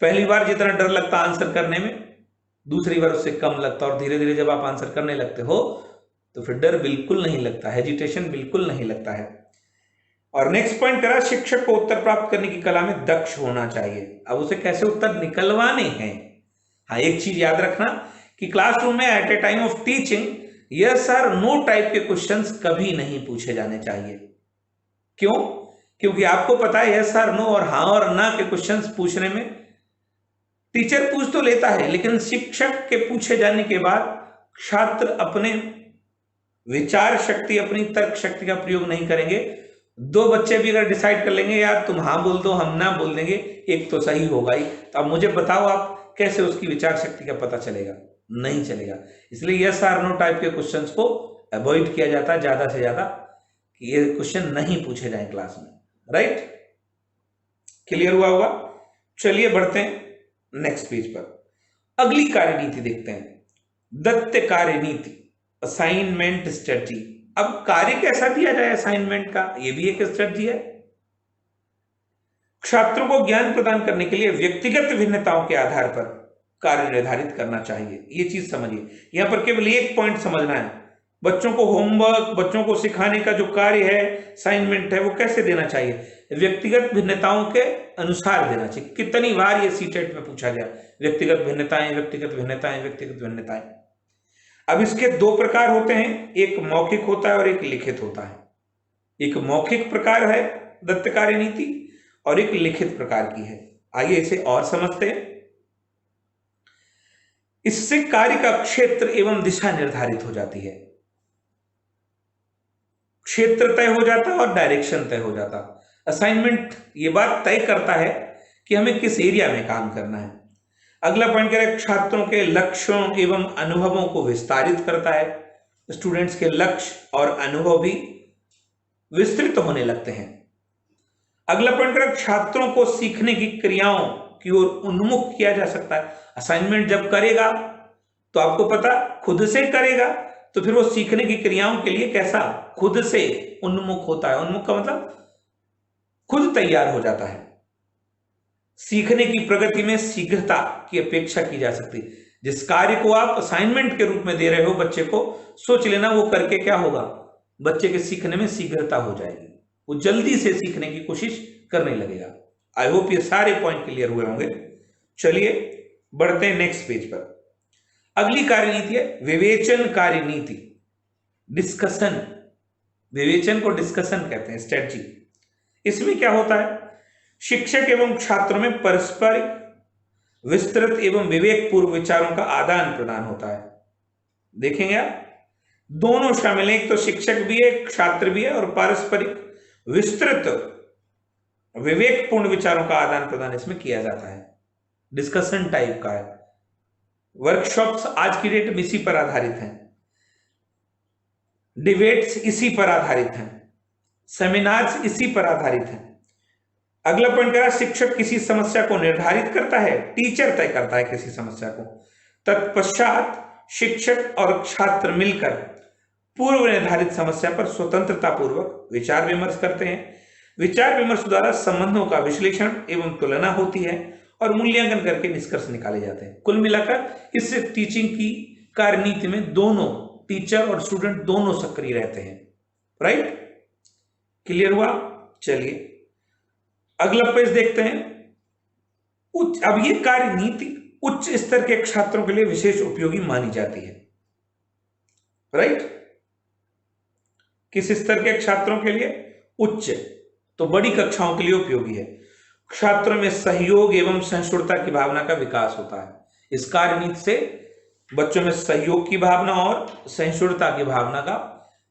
पहली बार जितना डर लगता आंसर करने में, दूसरी बार उससे कम लगता, और धीरे धीरे जब आप आंसर करने लगते हो तो फिर डर बिल्कुल नहीं लगता, हेजिटेशन बिल्कुल नहीं लगता है। और नेक्स्ट पॉइंट करा, शिक्षक को उत्तर प्राप्त करने की कला में दक्ष होना चाहिए। अब उसे कैसे उत्तर निकलवाने हैं। हाँ, एक चीज याद रखना कि क्लासरूम में at a time of teaching yes और नो टाइप के क्वेश्चंस कभी नहीं पूछे जाने चाहिए। क्यों? क्योंकि आपको पता है यस और नो और हाँ और ना के क्वेश्चंस पूछने में टीचर पूछ तो लेता है, लेकिन शिक्षक के पूछे जाने के बाद छात्र अपने विचार शक्ति, अपनी तर्क शक्ति का प्रयोग नहीं करेंगे। 2 बच्चे भी अगर डिसाइड कर लेंगे यार तुम हाँ बोल दो हम ना बोल देंगे, एक तो सही होगा ही, तो अब मुझे बताओ आप कैसे उसकी विचार शक्ति का पता चलेगा? नहीं चलेगा। इसलिए यस और नो टाइप के क्वेश्चंस को अवॉइड किया जाता है ज्यादा से ज्यादा, कि ये क्वेश्चन नहीं पूछे जाए क्लास में, राइट। क्लियर हुआ होगा। चलिए बढ़ते हैं नेक्स्ट पेज पर। अगली कार्यनीति देखते हैं, दत्त कार्यनीति, असाइनमेंट स्ट्रेटजी। अब कार्य कैसा दिया जाए असाइनमेंट का, यह भी एक स्ट्रेटजी है। छात्रों को ज्ञान प्रदान करने के लिए व्यक्तिगत भिन्नताओं के आधार पर कार्य निर्धारित करना चाहिए। यह चीज समझिए, यहां पर केवल एक पॉइंट समझना है, बच्चों को होमवर्क, बच्चों को सिखाने का जो कार्य है, असाइनमेंट है, वो कैसे देना चाहिए, व्यक्तिगत भिन्नताओं के अनुसार देना चाहिए। कितनी बार ये सीटेट में पूछा गया, व्यक्तिगत भिन्नताएं, व्यक्तिगत भिन्नताएं, व्यक्तिगत भिन्नताएं। अब इसके दो प्रकार होते हैं, एक मौखिक होता है और एक लिखित होता है। एक मौखिक प्रकार है दत्त कार्यनीति और एक लिखित प्रकार की है। आइए इसे और समझते हैं। इससे कार्य का क्षेत्र एवं दिशा निर्धारित हो जाती है, क्षेत्र तय हो जाता है और डायरेक्शन तय हो जाता। असाइनमेंट ये बात तय करता है कि हमें किस एरिया में काम करना है। अगला पॉइंट कह रहा है छात्रों के लक्ष्यों एवं अनुभवों को विस्तारित करता है। स्टूडेंट्स के लक्ष्य और अनुभव भी विस्तृत होने लगते हैं। अगला पॉइंट कह रहा है छात्रों को सीखने की क्रियाओं की ओर उन्मुख किया जा सकता है। असाइनमेंट जब करेगा तो आपको पता खुद से करेगा, तो फिर वो सीखने की क्रियाओं के लिए कैसा, खुद से उन्मुख होता है। उन्मुख का मतलब खुद तैयार हो जाता है। सीखने की प्रगति में शीघ्रता की अपेक्षा की जा सकती है। जिस कार्य को आप असाइनमेंट के रूप में दे रहे हो बच्चे को, सोच लेना वो करके क्या होगा, बच्चे के सीखने में शीघ्रता हो जाएगी, वो जल्दी से सीखने की कोशिश करने लगेगा। आई होप ये सारे पॉइंट क्लियर हुए होंगे। चलिए बढ़ते हैं नेक्स्ट पेज पर। अगली कार्यनीति है विवेचन कार्यनीति, डिस्कशन। विवेचन को डिस्कशन कहते हैं, स्ट्रेटजी। इसमें क्या होता है, शिक्षक एवं छात्रों में परस्पर विस्तृत एवं विवेकपूर्ण विचारों का आदान प्रदान होता है। देखेंगे आप, दोनों शामिल हैं, एक तो शिक्षक भी है, छात्र भी है, और पारस्परिक विस्तृत विवेकपूर्ण विचारों का आदान प्रदान इसमें किया जाता है। डिस्कशन टाइप का है। वर्कशॉप्स आज की डेट में इसी पर आधारित हैं, डिबेट्स इसी पर आधारित हैं, सेमिनार्स इसी पर आधारित हैं। अगला पॉइंट कह रहा है शिक्षक किसी समस्या को निर्धारित करता है, टीचर तय करता है किसी समस्या को। तत्पश्चात शिक्षक और छात्र मिलकर पूर्व निर्धारित समस्या पर स्वतंत्रता पूर्वक विचार विमर्श करते हैं। विचार विमर्श द्वारा संबंधों का विश्लेषण एवं तुलना होती है और मूल्यांकन करके निष्कर्ष निकाले जाते हैं। कुल मिलाकर इस टीचिंग की कार्यनीति में दोनों टीचर और स्टूडेंट दोनों सक्रिय रहते हैं। राइट, क्लियर हुआ? चलिए अगला पेज देखते हैं। अब ये कार्यनीति उच्च स्तर के छात्रों के लिए विशेष उपयोगी मानी जाती है। राइट, किस स्तर के छात्रों के लिए? उच्च, तो बड़ी कक्षाओं के लिए उपयोगी है। छात्रों में सहयोग एवं सहिष्णुता की भावना का विकास होता है। इस कार्यनीति से बच्चों में सहयोग की भावना और सहिष्णुता की भावना का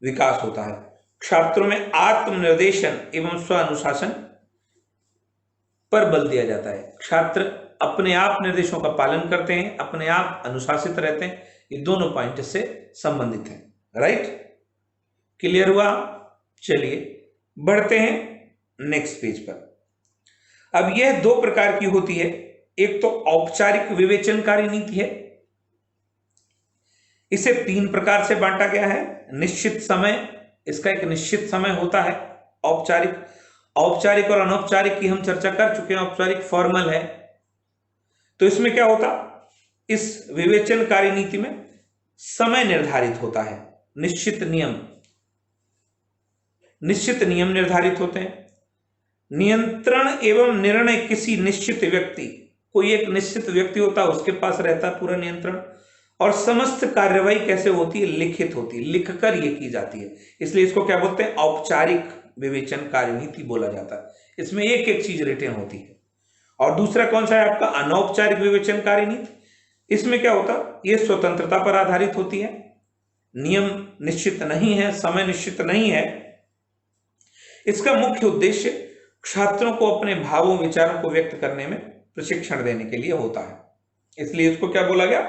विकास होता है। छात्रों में आत्मनिर्देशन एवं स्व अनुशासन पर बल दिया जाता है। छात्र अपने आप निर्देशों का पालन करते हैं, अपने आप अनुशासित रहते हैं। ये दोनों पॉइंट से संबंधित हैं। राइट, क्लियर हुआ? चलिए बढ़ते हैं नेक्स्ट पेज पर। अब यह दो प्रकार की होती है। एक तो औपचारिक विवेचन कार्यनीति है, इसे तीन प्रकार से बांटा गया है। निश्चित समय, इसका एक निश्चित समय होता है। औपचारिक और अनौपचारिक की हम चर्चा कर चुके हैं। औपचारिक फॉर्मल है, तो इसमें क्या होता, इस विवेचन कार्यनीति में समय निर्धारित होता है। निश्चित नियम निर्धारित होते हैं। नियंत्रण एवं निर्णय किसी निश्चित व्यक्ति, कोई एक निश्चित व्यक्ति होता है, उसके पास रहता है पूरा नियंत्रण। और समस्त कार्यवाही कैसे होती है? लिखित होती है, लिखकर ये की जाती है। इसलिए इसको क्या बोलते हैं? औपचारिक विवेचन कार्यनीति बोला जाता है। इसमें एक एक चीज रिटेन होती है। और दूसरा कौन सा है आपका? अनौपचारिक विवेचन कार्यनीति। इसमें क्या होता, ये स्वतंत्रता पर आधारित होती है। नियम निश्चित नहीं है, समय निश्चित नहीं है। इसका मुख्य उद्देश्य छात्रों को अपने भावों विचारों को व्यक्त करने में प्रशिक्षण देने के लिए होता है। इसलिए इसको क्या बोला गया?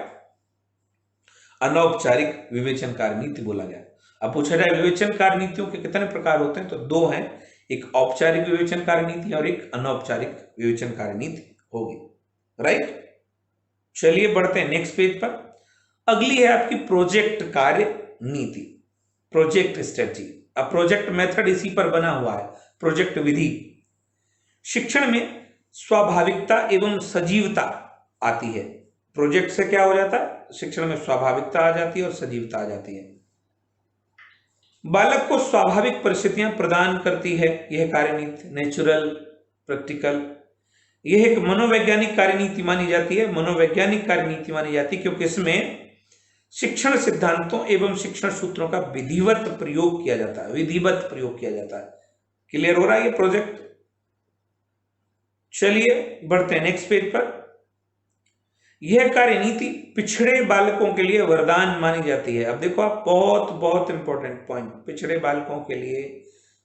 अनौपचारिक विवेचन कार्यनीति बोला गया। अब पूछा जाए विवेचन कार्यनीतियों के कितने प्रकार होते हैं, तो दो हैं। एक औपचारिक विवेचन कार्यनीति और एक अनौपचारिक विवेचन कार्यनीति होगी। राइट, चलिए बढ़ते हैं नेक्स्ट पेज पर। अगली है आपकी प्रोजेक्ट कार्य नीति, प्रोजेक्ट स्ट्रेटजी। अब प्रोजेक्ट मेथड इसी पर बना हुआ है, प्रोजेक्ट विधि। शिक्षण में स्वाभाविकता एवं सजीवता आती है। प्रोजेक्ट से क्या हो जाता है, शिक्षण में स्वाभाविकता आ जाती है और सजीवता आ जाती है। बालक को स्वाभाविक परिस्थितियां प्रदान करती है यह कार्यनीति, नेचुरल प्रैक्टिकल। यह एक मनोवैज्ञानिक कार्यनीति मानी जाती है, मनोवैज्ञानिक कार्यनीति मानी जाती है, क्योंकि इसमें शिक्षण सिद्धांतों एवं शिक्षण सूत्रों का विधिवत प्रयोग किया जाता है, विधिवत प्रयोग किया जाता है। क्लियर हो रहा है ये प्रोजेक्ट। चलिए बढ़ते हैं नेक्स्ट पेज पर। यह कार्यनीति पिछड़े बालकों के लिए वरदान मानी जाती है। अब देखो आप, बहुत बहुत इंपॉर्टेंट पॉइंट, पिछड़े बालकों के लिए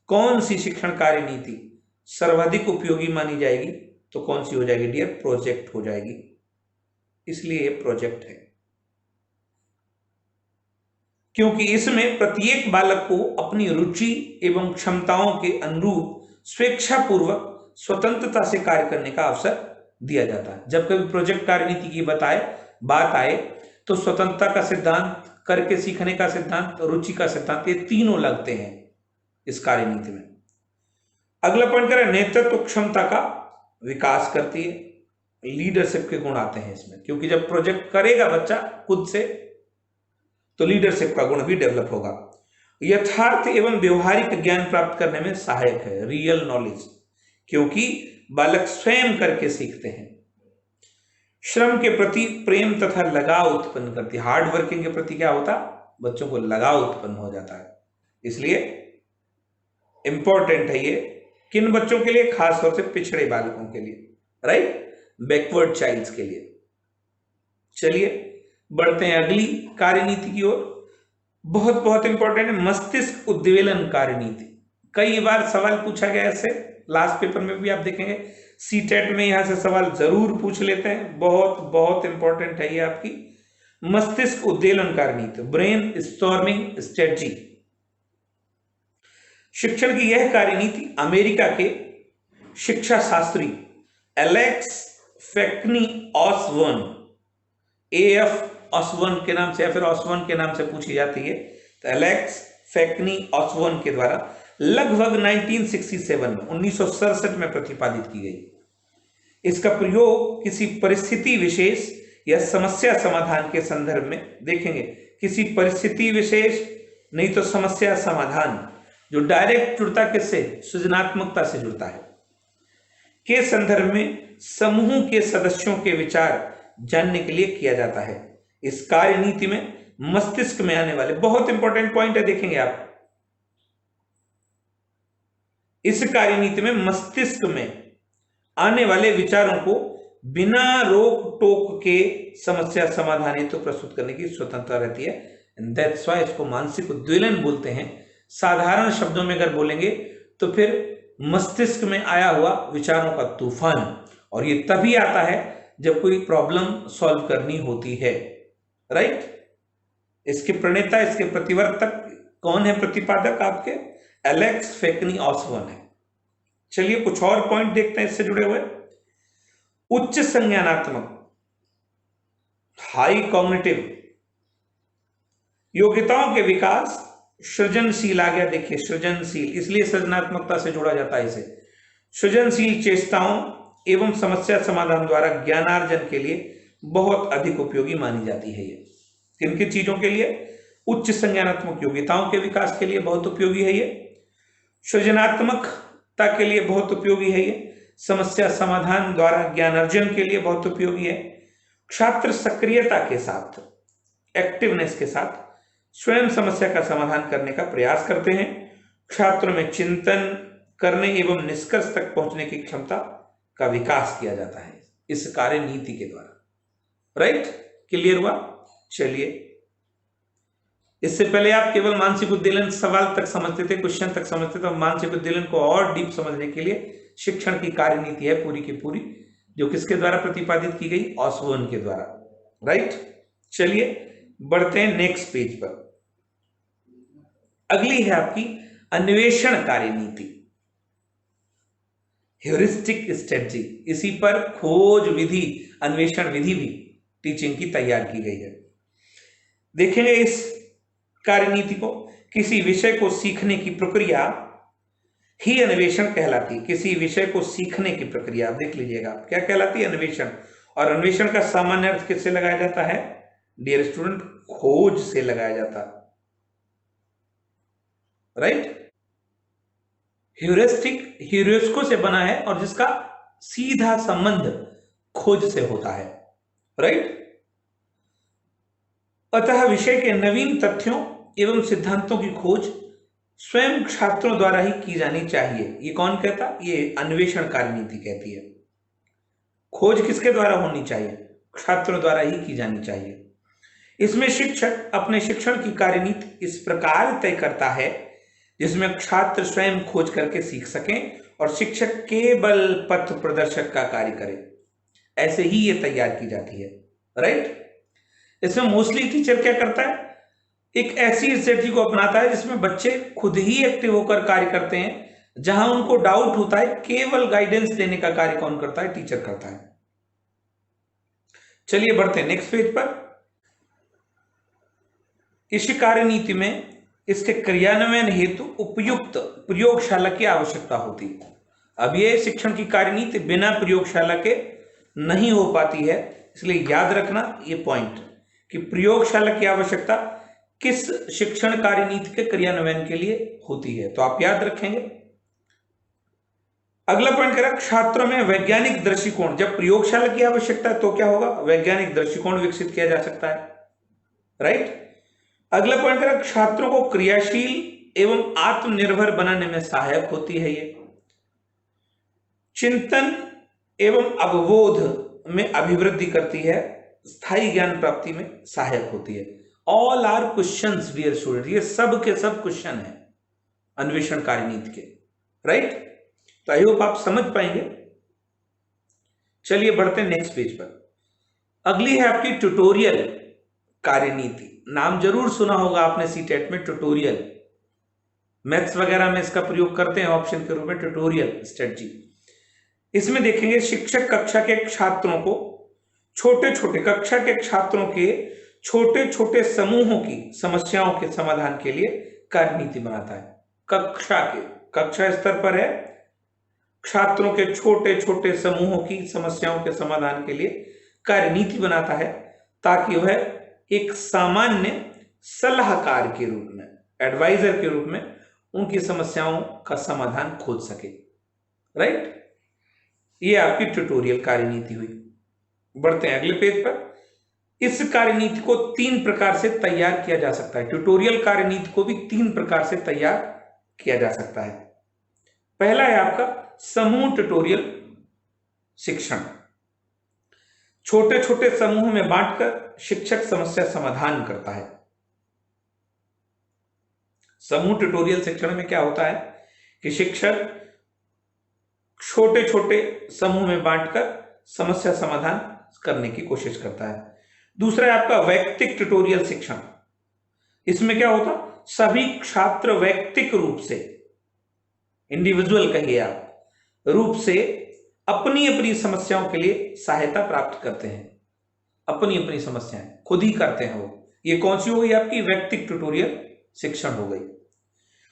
कौन सी शिक्षण कार्यनीति सर्वाधिक उपयोगी मानी जाएगी, तो कौन सी हो जाएगी डियर, प्रोजेक्ट हो जाएगी। इसलिए ये प्रोजेक्ट है, क्योंकि इसमें प्रत्येक बालक को अपनी रुचि एवं क्षमताओं के अनुरूप स्वेच्छापूर्वक स्वतंत्रता से कार्य करने का अवसर दिया जाता है। जब कभी प्रोजेक्ट कार्यनीति की बात आए तो स्वतंत्रता का सिद्धांत, करके सीखने का सिद्धांत, रुचि का सिद्धांत, ये तीनों लगते हैं इस कार्यनीति में। अगला पॉइंट करें, नेतृत्व क्षमता का विकास करती है, लीडरशिप के गुण आते हैं इसमें, क्योंकि जब प्रोजेक्ट करेगा बच्चा खुद से तो लीडरशिप का गुण भी डेवलप होगा। यथार्थ एवं व्यवहारिक ज्ञान प्राप्त करने में सहायक है, रियल नॉलेज, क्योंकि बालक स्वयं करके सीखते हैं। श्रम के प्रति प्रेम तथा लगाव उत्पन्न करती है, हार्ड वर्किंग के प्रति क्या होता, बच्चों को लगाव उत्पन्न हो जाता है। इसलिए इंपॉर्टेंट है ये किन बच्चों के लिए, खास तौर से पिछड़े बालकों के लिए, राइट, बैकवर्ड चाइल्ड्स के लिए। चलिए बढ़ते हैं अगली कार्यनीति की ओर। बहुत बहुत इंपॉर्टेंट है मस्तिष्क उद्वेलन कार्यनीति। कई बार सवाल पूछा गया इससे, लास्ट पेपर में भी आप देखेंगे, सीटेट में यहां से सवाल जरूर पूछ लेते हैं। बहुत बहुत इंपॉर्टेंट है ये आपकी मस्तिष्क उद्वेलन कार्यनीति, ब्रेन स्टॉर्मिंग स्ट्रेटजी। शिक्षण की यह कार्यनीति अमेरिका के शिक्षा शास्त्री Alex Faickney Osborn, AF Osborn के नाम से या फिर ऑसबर्न के नाम से पूछी जाती है, तो एलेक्स फेक्नी ऑसबर्न के द्वारा लगभग 1967 में प्रतिपादित की गई। इसका प्रयोग किसी परिस्थिति विशेष या समस्या समाधान के संदर्भ में, देखेंगे किसी परिस्थिति विशेष नहीं तो समस्या समाधान, जो डायरेक्ट जुड़ता किससे, सृजनात्मकता से जुड़ता है, के संदर्भ में समूह के सदस्यों के विचार जानने के लिए किया जाता है। इस कार्यनीति में मस्तिष्क में आने वाले, बहुत इंपॉर्टेंट पॉइंट है, देखेंगे आप, इस कार्यनीति में मस्तिष्क में आने वाले विचारों को बिना रोक टोक के समस्या समाधान हेतु प्रस्तुत करने की स्वतंत्रता रहती है। दैट्स व्हाई इसको मानसिक उद्वेलन बोलते हैं। साधारण शब्दों में अगर बोलेंगे तो फिर मस्तिष्क में आया हुआ विचारों का तूफान, और ये तभी आता है जब कोई प्रॉब्लम सॉल्व करनी होती है, राइट। इसके प्रणेता, इसके प्रतिवर्तक कौन है, प्रतिपादक आपके एलेक्स फेक्नी ऑसबर्न है। चलिए कुछ और पॉइंट देखते हैं इससे जुड़े हुए। उच्च संज्ञानात्मक, हाई कॉग्निटिव योग्यताओं के विकास, सृजनशील आ गया, देखिए सृजनशील, इसलिए सृजनात्मकता से जोड़ा जाता है इसे। सृजनशील चेष्टाओं एवं समस्या समाधान द्वारा ज्ञानार्जन के लिए बहुत अधिक उपयोगी मानी जाती है। ये किन किन चीजों के लिए, उच्च संज्ञानात्मक योग्यताओं के विकास के लिए बहुत उपयोगी है ये, सृजनात्मकता के लिए बहुत उपयोगी है ये, समस्या समाधान द्वारा ज्ञानार्जन के लिए बहुत उपयोगी है, छात्र सक्रियता के साथ, एक्टिवनेस के साथ स्वयं समस्या का समाधान करने का प्रयास करते हैं, छात्रों में चिंतन करने एवं निष्कर्ष तक पहुंचने की क्षमता का विकास किया जाता है इस कार्य नीति के द्वारा, राइट। क्लियर हुआ। चलिए, इससे पहले आप केवल मानसिक उद्वेलन सवाल तक समझते थे, क्वेश्चन तक समझते थे, मानसिक उद्वेलन को और डीप समझने के लिए शिक्षण की कार्य नीति है पूरी की पूरी, जो किसके द्वारा प्रतिपादित की गई, ऑसबर्न के द्वारा, राइट। चलिए बढ़ते हैं नेक्स्ट पेज पर। अगली है आपकी अन्वेषण कार्य नीति, ह्यूरिस्टिक स्ट्रेटजी। इसी पर खोज विधि, अन्वेषण विधि भी टीचिंग की तैयार की गई है। देखेंगे इस कार्यनीति को, किसी विषय को सीखने की प्रक्रिया ही अन्वेषण कहलाती है। किसी विषय को सीखने की प्रक्रिया, आप देख लीजिएगा क्या कहलाती है, अन्वेषण। और अन्वेषण का सामान्य अर्थ किससे लगाया जाता है डियर स्टूडेंट, खोज से लगाया जाता है, राइट। ह्यूरिस्टिक ह्यूरिस्को से बना है और जिसका सीधा संबंध खोज से होता है, राइट। अतः विषय के नवीन तथ्यों एवं सिद्धांतों की खोज स्वयं छात्रों द्वारा ही की जानी चाहिए। ये कौन कहता, ये अन्वेषण कार्यनीति कहती है। खोज किसके द्वारा होनी चाहिए, छात्रों द्वारा ही की जानी चाहिए। इसमें शिक्षक अपने शिक्षण की कार्यनीति इस प्रकार तय करता है जिसमें छात्र स्वयं खोज करके सीख सकें और शिक्षक केवल पथ प्रदर्शक का कार्य करे। ऐसे ही ये तैयार की जाती है, राइट। इसमें मोस्टली टीचर क्या करता है, एक ऐसी स्ट्रेटजी को अपनाता है जिसमें बच्चे खुद ही एक्टिव होकर कार्य करते हैं। जहां उनको डाउट होता है केवल गाइडेंस देने का कार्य कौन करता है, टीचर करता है। चलिए बढ़ते हैं नेक्स्ट पेज पर। इस कार्यनीति में इसके क्रियान्वयन हेतु उपयुक्त प्रयोगशाला की आवश्यकता होती है। अब ये शिक्षण की कार्यनीति बिना प्रयोगशाला के नहीं हो पाती है, इसलिए याद रखना ये पॉइंट कि प्रयोगशाला की आवश्यकता किस शिक्षण कार्यनीति के क्रियान्वयन के लिए होती है, तो आप याद रखेंगे। अगला पॉइंट कह रहा छात्रों में वैज्ञानिक दृष्टिकोण, जब प्रयोगशाला की आवश्यकता है तो क्या होगा, वैज्ञानिक दृष्टिकोण विकसित किया जा सकता है, राइट। अगला पॉइंट कह रहा छात्रों को क्रियाशील एवं आत्मनिर्भर बनाने में सहायक होती है। ये चिंतन एवं अवबोध में अभिवृद्धि करती है, स्थायी ज्ञान प्राप्ति में सहायक होती है। All are questions dear student, ये सब के सब क्वेश्चन है अन्वेषण कार्यनीति के, राइट। तो आई होप आप समझ पाएंगे। चलिए बढ़ते हैं नेक्स्ट पेज पर। अगली है आपकी ट्यूटोरियल कार्यनीति। नाम जरूर सुना होगा आपने सीटेट में, ट्यूटोरियल। मैथ्स वगैरह में इसका प्रयोग करते हैं ऑप्शन के रूप में, ट्यूटोरियल स्ट्रेटजी। इसमें देखेंगे शिक्षक कक्षा के छात्रों को कक्षा के छात्रों के छोटे छोटे समूहों की समस्याओं के समाधान के लिए कार्यनीति बनाता है। कक्षा स्तर पर है, छात्रों के छोटे छोटे समूहों की समस्याओं के समाधान के लिए कार्यनीति बनाता है ताकि वह एक सामान्य सलाहकार के रूप में, एडवाइजर के रूप में उनकी समस्याओं का समाधान खोज सके, राइट। ये आपकी ट्यूटोरियल कार्यनीति हुई। बढ़ते हैं अगले पेज पर। इस कार्यनीति को 3 प्रकार से तैयार किया जा सकता है। ट्यूटोरियल कार्यनीति को भी 3 प्रकार से तैयार किया जा सकता है। पहला है आपका समूह ट्यूटोरियल शिक्षण। छोटे छोटे समूह में बांटकर शिक्षक समस्या समाधान करता है। समूह ट्यूटोरियल शिक्षण में क्या होता है कि शिक्षक छोटे छोटे समूह में बांटकर समस्या समाधान करने की कोशिश करता है। दूसरा है आपका वैयक्तिक ट्यूटोरियल शिक्षण। इसमें क्या होता, सभी छात्र वैयक्तिक रूप से, इंडिविजुअल कहिए आप, रूप से अपनी अपनी समस्याओं के लिए सहायता प्राप्त करते हैं। अपनी अपनी समस्याएं खुद ही करते हैं वो। ये कौन सी हो गई आपकी, वैयक्तिक ट्यूटोरियल शिक्षण हो गई।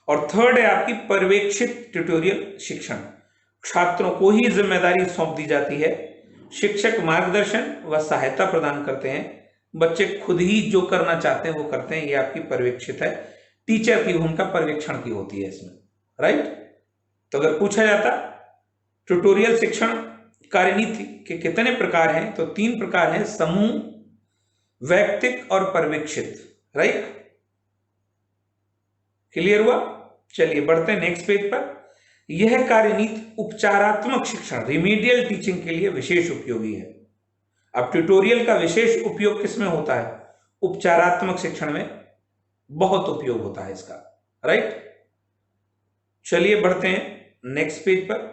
और थर्ड है आपकी पर्यवेक्षित ट्यूटोरियल शिक्षण। छात्रों को ही जिम्मेदारी सौंप दी जाती है, शिक्षक मार्गदर्शन व सहायता प्रदान करते हैं, बच्चे खुद ही जो करना चाहते हैं वो करते हैं। ये आपकी पर्यवेक्षित है, टीचर की भूमिका पर्यवेक्षण की होती है इसमें, राइट। तो अगर पूछा जाता ट्यूटोरियल शिक्षण कार्यनीति के कितने प्रकार हैं, तो 3 प्रकार हैं, समूह, वैयक्तिक और पर्यवेक्षित, राइट। क्लियर हुआ। चलिए बढ़ते हैं नेक्स्ट पेज पर। यह कार्यनीति उपचारात्मक शिक्षण, रिमीडियल टीचिंग के लिए विशेष उपयोगी है। अब ट्यूटोरियल का विशेष उपयोग किसमें होता है, उपचारात्मक शिक्षण में बहुत उपयोग होता है इसका, राइट। चलिए बढ़ते हैं नेक्स्ट पेज पर।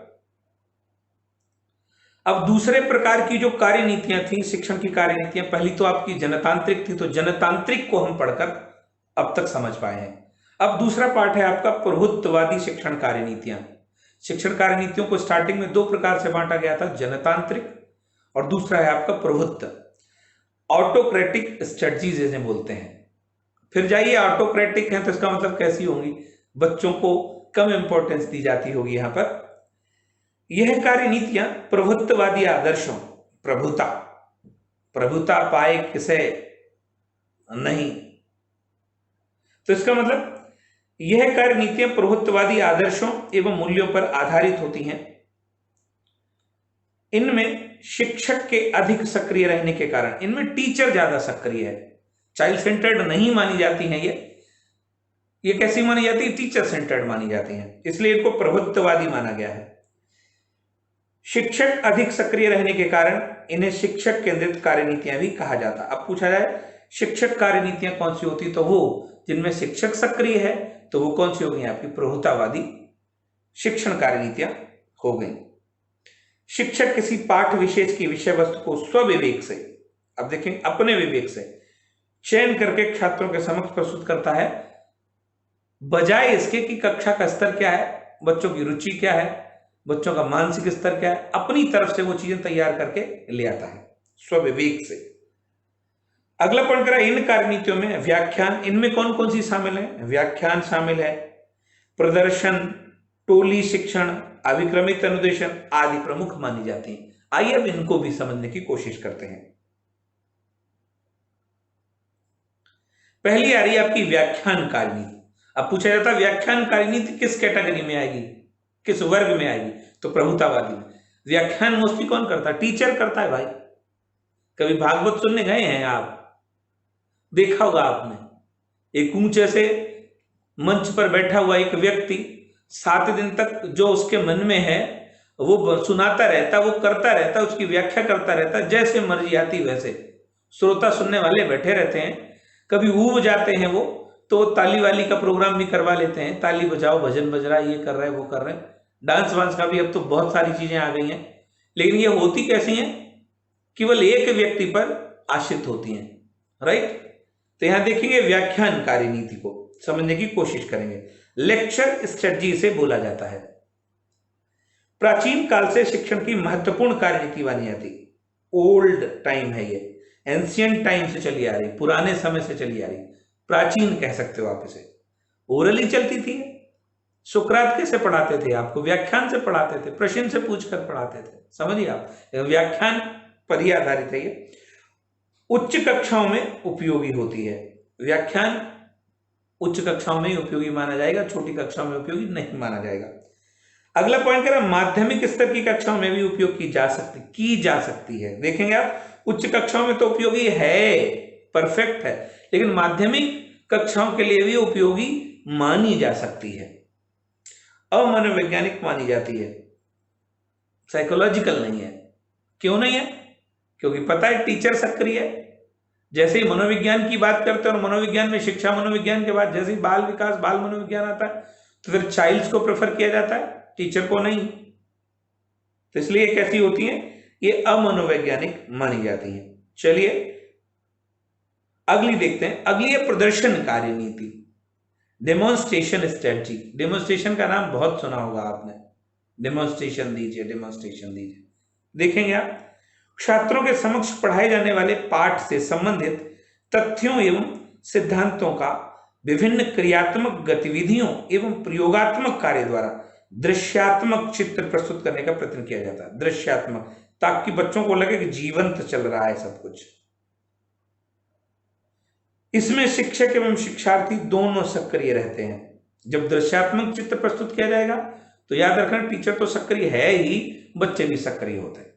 अब दूसरे प्रकार की जो कार्यनीतियां थी, शिक्षण की कार्यनीतियां, पहली तो आपकी जनतांत्रिक थी, तो जनतांत्रिक को हम पढ़कर अब तक समझ पाए हैं। अब दूसरा पार्ट है आपका प्रभुत्ववादी शिक्षण कार्यनीतियां। शिक्षण कार्यनीतियों को स्टार्टिंग में 2 प्रकार से बांटा गया था, जनतांत्रिक और दूसरा है आपका प्रभुत्व। ऑटोक्रेटिक स्ट्रेटजीज इन्हें बोलते हैं। फिर जाइए, ऑटोक्रेटिक है तो इसका मतलब कैसी होंगी, बच्चों को कम इंपॉर्टेंस दी जाती होगी। यहां पर यह कार्य नीतियां प्रभुत्ववादी आदर्शों, प्रभुता, प्रभुता पाए किसे नहीं, तो इसका मतलब यह कार्य नीतियां प्रभुत्ववादी आदर्शों एवं मूल्यों पर आधारित होती हैं। इनमें शिक्षक के अधिक सक्रिय रहने के कारण इनमें टीचर ज्यादा सक्रिय है, चाइल्ड सेंटर्ड नहीं मानी जाती हैं। ये कैसी मानी जाती है, टीचर सेंटर्ड मानी जाती हैं, इसलिए इनको प्रभुत्ववादी माना गया है। शिक्षक अधिक सक्रिय रहने के कारण इन्हें शिक्षक केंद्रित कार्यनीतियां भी कहा जाता। अब पूछा जाए शिक्षक कार्यनीतियां कौन सी होती, तो वो जिनमें शिक्षक सक्रिय है तो वो कौन सी हो गई, आपकी प्रभुतावादी शिक्षण कार्यनीतियां हो गई। शिक्षक किसी पाठ विशेष की विषय वस्तु को स्वविवेक से, अब देखें अपने विवेक से चयन करके छात्रों के समक्ष प्रस्तुत करता है, बजाय इसके कि कक्षा का स्तर क्या है, बच्चों की रुचि क्या है, बच्चों का मानसिक स्तर क्या है, अपनी तरफ से वो चीजें तैयार करके ले आता है स्वविवेक से। अगला पॉइंट करा, इन कार्यनीतियों में व्याख्यान, इनमें कौन कौन सी शामिल है, व्याख्यान शामिल है, प्रदर्शन, टोली शिक्षण, अभिक्रमित अनुदेशन आदि प्रमुख मानी जाती हैं। आइए अब इनको भी समझने की कोशिश करते हैं। पहली आ रही है आपकी व्याख्यान कार्यनीति। अब पूछा जाता है व्याख्यान कार्यनीति किस कैटेगरी में आएगी, किस वर्ग में आएगी, तो प्रभुतावादी में। व्याख्यान मोस्टली कौन करता है, टीचर करता है भाई। कभी भागवत सुनने गए हैं आप, देखा होगा आपने, एक ऊंचे से मंच पर बैठा हुआ एक व्यक्ति 7 दिन तक जो उसके मन में है वो सुनाता रहता, वो करता रहता, उसकी व्याख्या करता रहता, जैसे मर्जी आती वैसे श्रोता सुनने वाले बैठे रहते हैं। कभी ऊब जाते हैं वो तो ताली वाली का प्रोग्राम भी करवा लेते हैं, ताली बजाओ, भजन बज रहा है, ये कर रहे हैं, वो कर रहे हैं, डांस वांस का भी अब तो बहुत सारी चीजें आ गई हैं। लेकिन ये होती कैसी हैं, केवल एक व्यक्ति पर आश्रित होती हैं, राइट। तो यहां देखेंगे व्याख्यान कार्यनीति को समझने की कोशिश करेंगे। लेक्चर स्ट्रेटजी से बोला जाता है। प्राचीन काल से शिक्षण की महत्वपूर्ण कार्यनीति मानी जाती, ओल्ड टाइम है ये, एंशियंट टाइम से चली आ रही, पुराने समय से चली आ रही, प्राचीन कह सकते हो आप इसे। ओरली चलती थी, सुकरात कैसे पढ़ाते थे आपको, व्याख्यान से पढ़ाते थे, प्रश्न से पूछकर पढ़ाते थे, समझिए आप, व्याख्यान पर ही आधारित है ये। उच्च कक्षाओं में उपयोगी होती है, व्याख्यान उच्च कक्षाओं में ही उपयोगी माना जाएगा, छोटी कक्षाओं में उपयोगी नहीं माना जाएगा। अगला पॉइंट करें, माध्यमिक स्तर की कक्षाओं में भी उपयोग की जा सकती है। देखेंगे आप, उच्च कक्षाओं में तो उपयोगी है, परफेक्ट है, लेकिन माध्यमिक कक्षाओं के लिए भी उपयोगी मानी जा सकती है। अमनोवैज्ञानिक मानी जाती है, साइकोलॉजिकल नहीं है। क्यों नहीं है, क्योंकि पता है टीचर सक्रिय है। जैसे ही मनोविज्ञान की बात करते हैं और मनोविज्ञान में शिक्षा मनोविज्ञान के बाद जैसे ही बाल विकास, बाल मनोविज्ञान आता है तो फिर चाइल्ड्स को प्रेफर किया जाता है, टीचर को नहीं। तो इसलिए कैसी होती है, ये अमनोवैज्ञानिक मानी जाती है। चलिए अगली देखते हैं। अगली है प्रदर्शन कार्यनीति, डेमोन्स्ट्रेशन स्ट्रेटजी। डेमोन्स्ट्रेशन का नाम बहुत सुना होगा आपने, डेमोन्स्ट्रेशन दीजिए, डेमोन्स्ट्रेशन दीजिए। देखेंगे आप, छात्रों के समक्ष पढ़ाए जाने वाले पाठ से संबंधित तथ्यों एवं सिद्धांतों का विभिन्न क्रियात्मक गतिविधियों एवं प्रयोगात्मक कार्य द्वारा दृश्यात्मक चित्र प्रस्तुत करने का प्रयत्न किया जाता है। दृश्यात्मक, ताकि बच्चों को लगे कि जीवंत चल रहा है सब कुछ। इसमें शिक्षक एवं शिक्षार्थी दोनों सक्रिय रहते हैं। जब दृश्यात्मक चित्र प्रस्तुत किया जाएगा तो याद रखना, टीचर तो सक्रिय है ही, बच्चे भी सक्रिय होते हैं।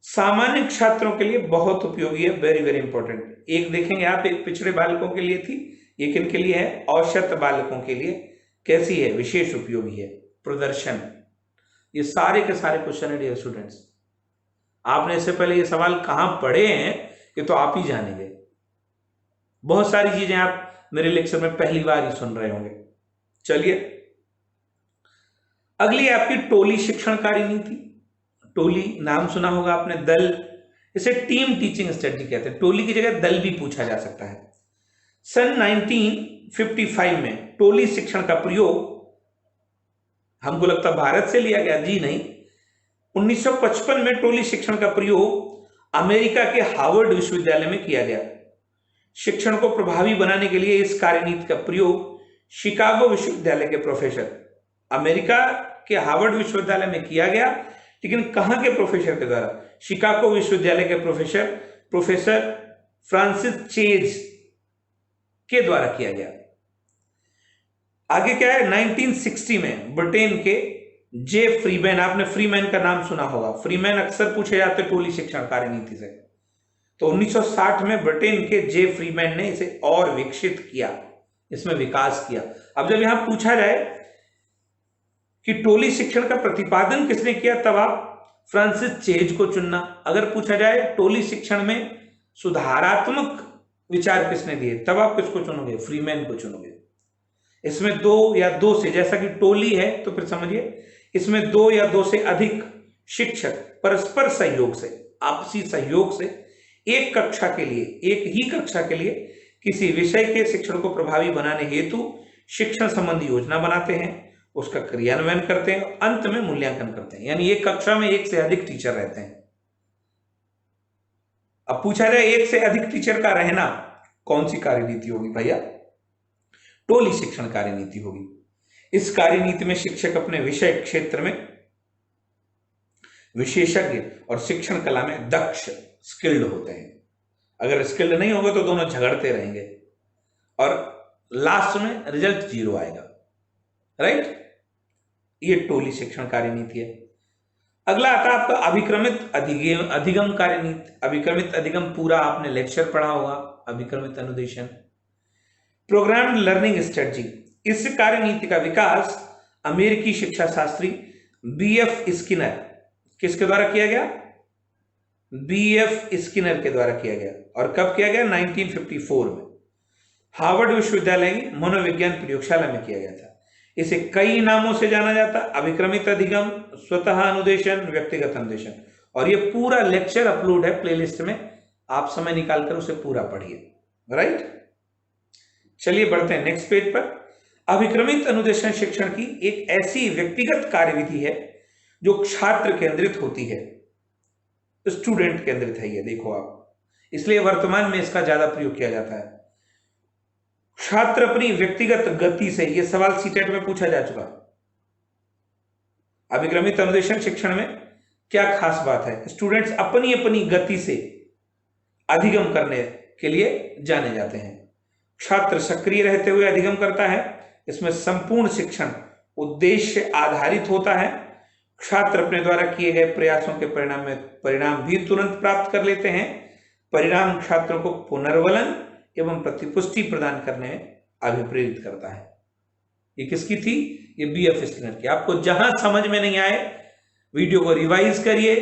सामान्य छात्रों के लिए बहुत उपयोगी है, वेरी वेरी इंपॉर्टेंट। एक देखेंगे आप, एक पिछड़े बालकों के लिए थी, ये किन के लिए है, औसत बालकों के लिए। कैसी है, विशेष उपयोगी है। प्रदर्शन, ये सारे के सारे क्वेश्चन है डियर स्टूडेंट्स। आपने इससे पहले ये सवाल कहां पढ़े हैं ये तो आप ही जानेंगे। बहुत सारी चीजें आप मेरे लेक्चर में पहली बार ही सुन रहे होंगे। चलिए अगली आपकी टोली शिक्षण कार्यनीति। टोली नाम सुना होगा आपने, दल, इसे टीम टीचिंग स्ट्रेटजी कहते हैं। टोली की जगह दल भी पूछा जा सकता है। सन 1955 में टोली शिक्षण का प्रयोग, हमको लगता भारत से लिया गया, जी नहीं, 1955 में टोली शिक्षण का प्रयोग अमेरिका के हार्वर्ड विश्वविद्यालय में किया गया। शिक्षण को प्रभावी बनाने के लिए इस कार्यनीति का प्रयोग शिकागो विश्वविद्यालय के प्रोफेसर, अमेरिका के हार्वर्ड विश्वविद्यालय में किया गया, लेकिन कहां के प्रोफेसर के द्वारा? शिकागो विश्वविद्यालय के प्रोफेसर फ्रांसिस चेज के द्वारा किया गया। आगे क्या है? 1960 में ब्रिटेन के जे फ्रीमैन, आपने फ्रीमैन का नाम सुना होगा, फ्रीमैन अक्सर पूछे जाते टोली शिक्षण कार्यनीति से। तो 1960 में ब्रिटेन के जे फ्रीमैन ने इसे और विकसित किया, इसमें विकास किया। अब जब यहां पूछा जाए कि टोली शिक्षण का प्रतिपादन किसने किया, तब आप फ्रांसिस चेज को चुनना। अगर पूछा जाए टोली शिक्षण में सुधारात्मक विचार किसने दिए, तब आप किसको चुनोगे? फ्रीमैन को चुनोगे। इसमें दो या दो से, जैसा कि टोली है तो फिर समझिए इसमें दो या दो से अधिक शिक्षक परस्पर सहयोग से, आपसी सहयोग से एक कक्षा के लिए, एक ही कक्षा के लिए किसी विषय के शिक्षण को प्रभावी बनाने हेतु शिक्षण संबंधी योजना बनाते हैं, उसका क्रियान्वयन करते हैं और अंत में मूल्यांकन करते हैं। यानी एक कक्षा में एक से अधिक टीचर रहते हैं। अब पूछा जाए एक से अधिक टीचर का रहना कौन सी कार्यनीति होगी भैया? टोली शिक्षण कार्यनीति होगी। इस कार्यनीति में शिक्षक अपने विषय क्षेत्र में विशेषज्ञ और शिक्षण कला में दक्ष, स्किल्ड होते हैं। अगर स्किल्ड नहीं होगा तो दोनों झगड़ते रहेंगे और लास्ट में रिजल्ट 0 आएगा। राइट? ये टोली शिक्षण कार्यनीति है। अगला आता है आपका अभिक्रमित अधिगम कार्यनीति। अभिक्रमित अधिगम पूरा आपने लेक्चर पढ़ा होगा, अभिक्रमित अनुदेशन, प्रोग्राम्ड लर्निंग स्ट्रेटजी। इस कार्यनीति का विकास अमेरिकी शिक्षा शास्त्री बीएफ स्किनर, किसके द्वारा किया गया? बीएफ स्किनर के द्वारा किया गया। और कब किया गया? 1954 में हार्वर्ड विश्वविद्यालय की मनोविज्ञान प्रयोगशाला में किया गया था। इसे कई नामों से जाना जाता, अभिक्रमित अधिगम, स्वतः अनुदेशन, व्यक्तिगत अनुदेशन। और ये पूरा लेक्चर अपलोड है प्लेलिस्ट में, आप समय निकालकर उसे पूरा पढ़िए। राइट? चलिए बढ़ते हैं नेक्स्ट पेज पर। अभिक्रमित अनुदेशन शिक्षण की एक ऐसी व्यक्तिगत कार्यविधि है जो छात्र केंद्रित होती है, स्टूडेंट केंद्रित है। ये देखो आप, इसलिए वर्तमान में इसका ज्यादा प्रयोग किया जाता है। छात्र अपनी व्यक्तिगत गति से, यह सवाल सीटेट में पूछा जा चुका। अभिक्रमित अनुदेशन शिक्षण में क्या खास बात है? स्टूडेंट्स अपनी अपनी गति से अधिगम करने के लिए जाने जाते हैं। छात्र सक्रिय रहते हुए अधिगम करता है। इसमें संपूर्ण शिक्षण उद्देश्य आधारित होता है। छात्र अपने द्वारा किए गए प्रयासों के परिणाम भी तुरंत प्राप्त कर लेते हैं। परिणाम छात्रों को पुनर्वलन एवं प्रतिपुष्टि प्रदान करने में अभिप्रेरित करता है। ये किसकी थी? ये बीएफ स्किनर की। आपको जहां समझ में नहीं आए वीडियो को रिवाइज करिए,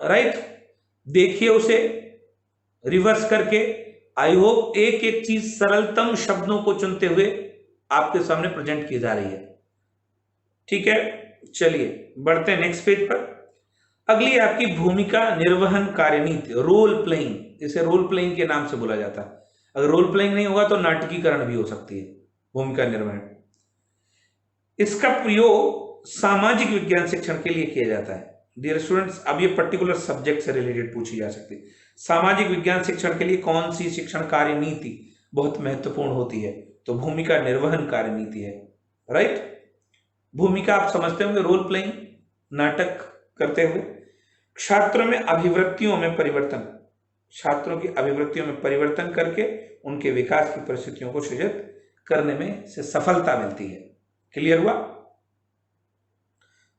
राइट, देखिए उसे रिवर्स करके। आई होप एक एक चीज सरलतम शब्दों को चुनते हुए आपके सामने प्रेजेंट की जा रही है। ठीक है, चलिए बढ़ते हैं नेक्स्ट पेज पर। अगली आपकी भूमिका निर्वहन कार्यनीति, रोल प्लेइंग। इसे रोल प्लेइंग के नाम से बोला जाता है। अगर रोल प्लेइंग नहीं होगा तो नाटकीकरण भी हो सकती है। भूमिका निर्वहन, इसका प्रयोग सामाजिक विज्ञान शिक्षण के लिए किया जाता है। डियर स्टूडेंट्स, अब ये पर्टिकुलर सब्जेक्ट से रिलेटेड पूछी जा सकती है। सामाजिक विज्ञान शिक्षण के लिए कौन सी शिक्षण कार्यनीति बहुत महत्वपूर्ण होती है? तो भूमिका निर्वहन कार्यनीति है। राइट? भूमिका आप समझते होंगे, रोल प्लेइंग, नाटक करते हुए। छात्रों में अभिवृत्तियों में परिवर्तन, छात्रों की अभिवृत्तियों में परिवर्तन करके उनके विकास की परिस्थितियों को सृजित करने में से सफलता मिलती है। क्लियर हुआ?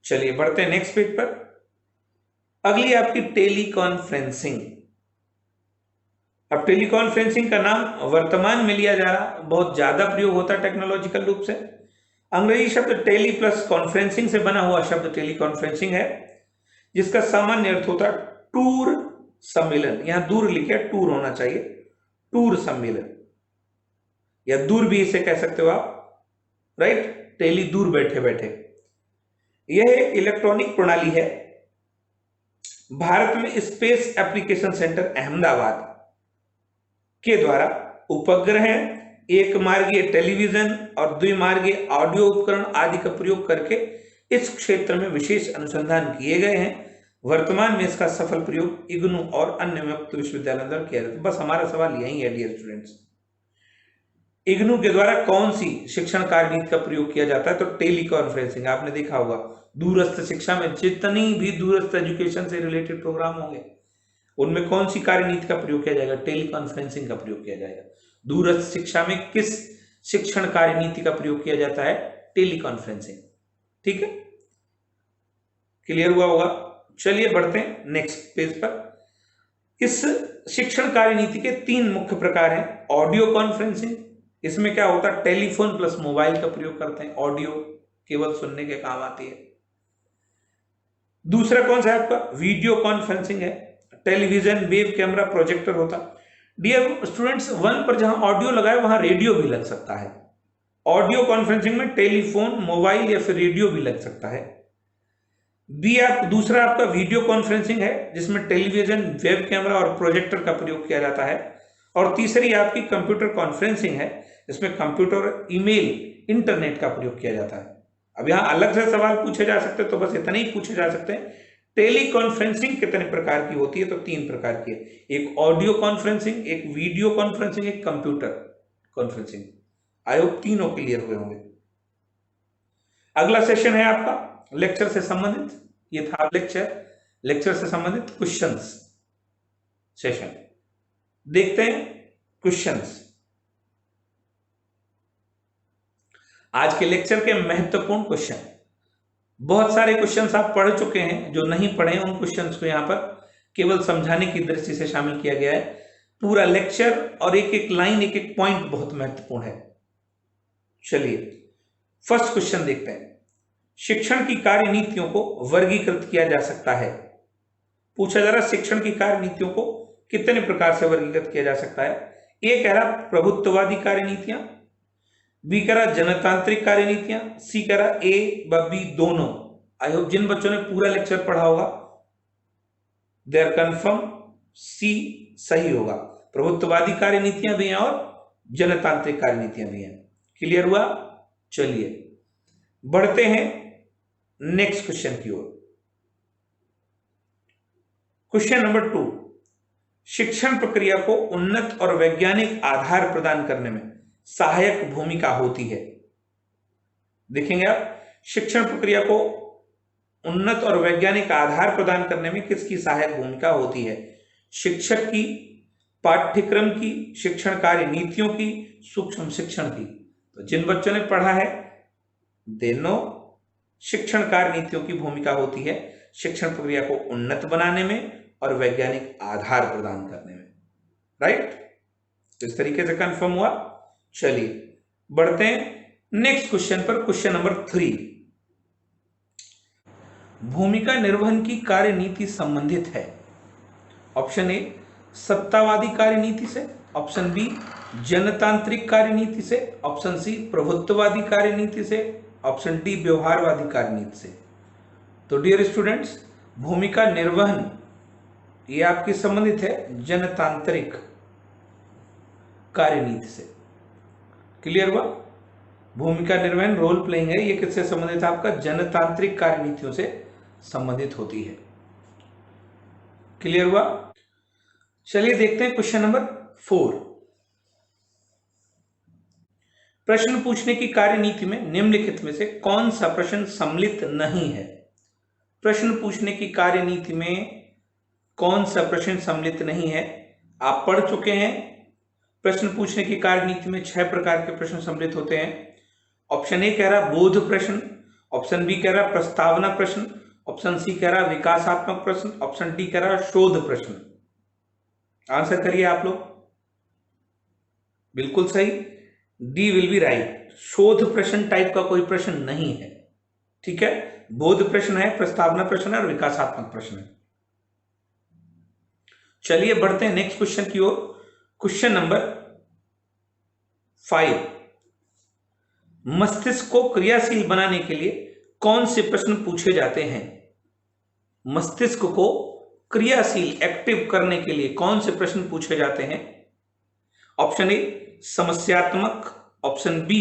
चलिए बढ़ते हैं नेक्स्ट पेज पर। अगली आपकी टेली कॉन्फ्रेंसिंग। अब टेली कॉन्फ्रेंसिंग का नाम वर्तमान में लिया जा रहा, बहुत ज्यादा प्रयोग होता है टेक्नोलॉजिकल रूप से। अंग्रेजी शब्द टेली प्लस कॉन्फ्रेंसिंग से बना हुआ शब्द टेली कॉन्फ्रेंसिंग है, जिसका सामान्य अर्थ होता है टूर सम्मेलन। यहां दूर लिखे, टूर होना चाहिए, टूर सम्मेलन, या दूर भी इसे कह सकते हो आप। राइट? टेली, दूर बैठे बैठे। यह एक इलेक्ट्रॉनिक प्रणाली है। भारत में स्पेस एप्लीकेशन सेंटर अहमदाबाद के द्वारा उपग्रह, एक मार्गीय टेलीविजन और द्विमार्गीय ऑडियो उपकरण आदि का प्रयोग करके इस क्षेत्र में विशेष अनुसंधान किए गए हैं। वर्तमान में इसका सफल प्रयोग इग्नू और अन्य मुक्त विश्वविद्यालयों द्वारा किया जाता है। बस हमारा सवाल यही है डियर स्टूडेंट्स, इग्नू के द्वारा कौन सी शिक्षण कार्य नीति का प्रयोग किया जाता है? तो टेली कॉन्फ्रेंसिंग। आपने देखा होगा दूरस्थ शिक्षा में जितनी भी दूरस्थ एजुकेशन से रिलेटेड प्रोग्राम होंगे उनमें कौन सी कार्य नीति का प्रयोग किया जाएगा? टेली कॉन्फ्रेंसिंग का प्रयोग किया जाएगा। दूरस्थ शिक्षा में किस शिक्षण कार्य नीति का प्रयोग किया जाता है? Teleconferencing. ठीक है, क्लियर हुआ होगा। चलिए बढ़ते हैं नेक्स्ट पेज पर। इस शिक्षण कार्य नीति के 3 मुख्य प्रकार हैं। ऑडियो कॉन्फ्रेंसिंग, इसमें क्या होता है? टेलीफोन प्लस मोबाइल का प्रयोग करते हैं, ऑडियो केवल सुनने के काम आती है। दूसरा कौन सा है आपका? वीडियो कॉन्फ्रेंसिंग है, टेलीविजन, वेब कैमरा, प्रोजेक्टर होता। डियर स्टूडेंट्स, 1 पर जहां ऑडियो लगाए वहां रेडियो भी लग सकता है। ऑडियो कॉन्फ्रेंसिंग में टेलीफोन, मोबाइल या फिर रेडियो भी लग सकता है। दूसरा आपका वीडियो कॉन्फ्रेंसिंग है जिसमें टेलीविजन, वेब कैमरा और प्रोजेक्टर का प्रयोग किया जाता है। और तीसरी आपकी कंप्यूटर कॉन्फ्रेंसिंग है जिसमें कंप्यूटर, ईमेल, इंटरनेट का प्रयोग किया जाता है। अब यहां अलग से सवाल पूछे जा सकते हैं, तो बस इतने ही पूछे जा सकते हैं। टेली कॉन्फ्रेंसिंग कितने प्रकार की होती है? तो 3 प्रकार की है। एक ऑडियो कॉन्फ्रेंसिंग, एक वीडियो कॉन्फ्रेंसिंग, एक कंप्यूटर कॉन्फ्रेंसिंग। आई होप तीनों क्लियर हुए होंगे। अगला सेशन है आपका लेक्चर से संबंधित। ये था लेक्चर से संबंधित क्वेश्चंस सेशन। देखते हैं क्वेश्चंस। आज के लेक्चर के महत्वपूर्ण क्वेश्चन, बहुत सारे क्वेश्चंस आप पढ़ चुके हैं, जो नहीं पढ़े उन क्वेश्चंस को यहां पर केवल समझाने की दृष्टि से शामिल किया गया है। पूरा लेक्चर और एक एक लाइन, एक एक पॉइंट बहुत महत्वपूर्ण है। चलिए फर्स्ट क्वेश्चन देखते हैं। शिक्षण की कार्य नीतियों को वर्गीकृत किया जा सकता है। पूछा जा रहा शिक्षण की कार्य नीतियों को कितने प्रकार से वर्गीकृत किया जा सकता है। ए कह रहा प्रभुत्ववादी कार्य नीतियां, बी कह रहा जनतांत्रिक कार्य नीतियां, सी कह रहा ए व बी दोनों। आई होप जिन बच्चों ने पूरा लेक्चर पढ़ा होगा दे आर कंफर्म सी सही होगा। प्रभुत्ववादी कार्य नीतियां भी हैं और जनतांत्रिक कार्य नीतियां भी हैं। क्लियर हुआ? चलिए बढ़ते हैं नेक्स्ट क्वेश्चन की ओर। क्वेश्चन नंबर 2, शिक्षण प्रक्रिया को उन्नत और वैज्ञानिक आधार प्रदान करने में सहायक भूमिका होती है। देखेंगे आप, शिक्षण प्रक्रिया को उन्नत और वैज्ञानिक आधार प्रदान करने में किसकी सहायक भूमिका होती है? शिक्षक की, पाठ्यक्रम की, शिक्षण कार्य नीतियों की, सूक्ष्म शिक्षण की। तो जिन बच्चों ने पढ़ा है दोनों शिक्षण कार्य नीतियों की भूमिका होती है शिक्षण प्रक्रिया को उन्नत बनाने में और वैज्ञानिक आधार प्रदान करने में। राइट, तो इस तरीके से कंफर्म हुआ। चलिए बढ़ते हैं नेक्स्ट क्वेश्चन पर। क्वेश्चन नंबर 3, भूमिका निर्वहन की कार्य नीति संबंधित है। ऑप्शन ए सत्तावादी कार्य नीति से, ऑप्शन बी जनतांत्रिक कार्य नीति से, ऑप्शन सी प्रभुत्ववादी कार्य नीति से, ऑप्शन डी व्यवहारवादी कार्य नीति से। तो डियर स्टूडेंट्स, भूमिका निर्वहन ये आपकी संबंधित है जनतांत्रिक कार्य नीति से। क्लियर हुआ? भूमिका निर्वहन, रोल प्लेइंग है, ये किससे संबंधित है? आपका जनतांत्रिक कार्य नीतियों से संबंधित होती है। क्लियर हुआ? चलिए देखते हैं क्वेश्चन नंबर 4। प्रश्न पूछने की कार्य नीति में निम्नलिखित में से कौन सा प्रश्न सम्मिलित नहीं है? प्रश्न पूछने की कार्य नीति में कौन सा प्रश्न सम्मिलित नहीं है? आप पढ़ चुके हैं प्रश्न पूछने की कार्य नीति में 6 प्रकार के प्रश्न सम्मिलित होते हैं। ऑप्शन ए कह रहा बोध प्रश्न, ऑप्शन बी कह रहा प्रस्तावना प्रश्न, ऑप्शन सी कह रहा विकासात्मक प्रश्न, ऑप्शन डी कह रहा शोध प्रश्न। आंसर करिए आप लोग। बिल्कुल सही, डी विल बी राइट। शोध प्रश्न टाइप का कोई प्रश्न नहीं है। ठीक है, बोध प्रश्न है, प्रस्तावना प्रश्न है और विकासात्मक प्रश्न है। चलिए बढ़ते हैं नेक्स्ट क्वेश्चन की ओर। क्वेश्चन नंबर 5, मस्तिष्क को क्रियाशील बनाने के लिए कौन से प्रश्न पूछे जाते हैं? मस्तिष्क को क्रियाशील, एक्टिव करने के लिए कौन से प्रश्न पूछे जाते हैं? ऑप्शन ए समस्यात्मक, ऑप्शन बी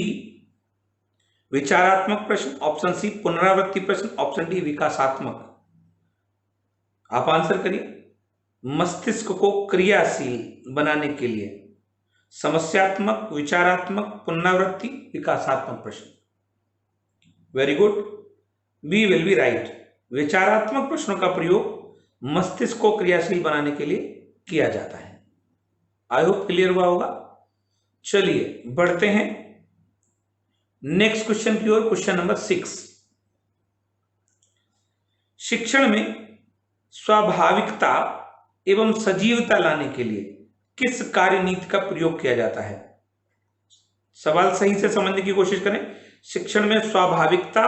विचारात्मक प्रश्न, ऑप्शन सी पुनरावृत्ति प्रश्न, ऑप्शन डी विकासात्मक। आप आंसर करिए। मस्तिष्क को क्रियाशील बनाने के लिए समस्यात्मक, विचारात्मक, पुनरावृत्ति, विकासात्मक प्रश्न। Very good, B will be right. विचारात्मक प्रश्नों का प्रयोग मस्तिष्क को क्रियाशील बनाने के लिए किया जाता है। आई होप क्लियर हुआ होगा। चलिए बढ़ते हैं नेक्स्ट क्वेश्चन की ओर। क्वेश्चन नंबर 6, शिक्षण में स्वाभाविकता एवं सजीवता लाने के लिए किस कार्यनीति का प्रयोग किया जाता है? सवाल सही से समझने की कोशिश करें। शिक्षण में स्वाभाविकता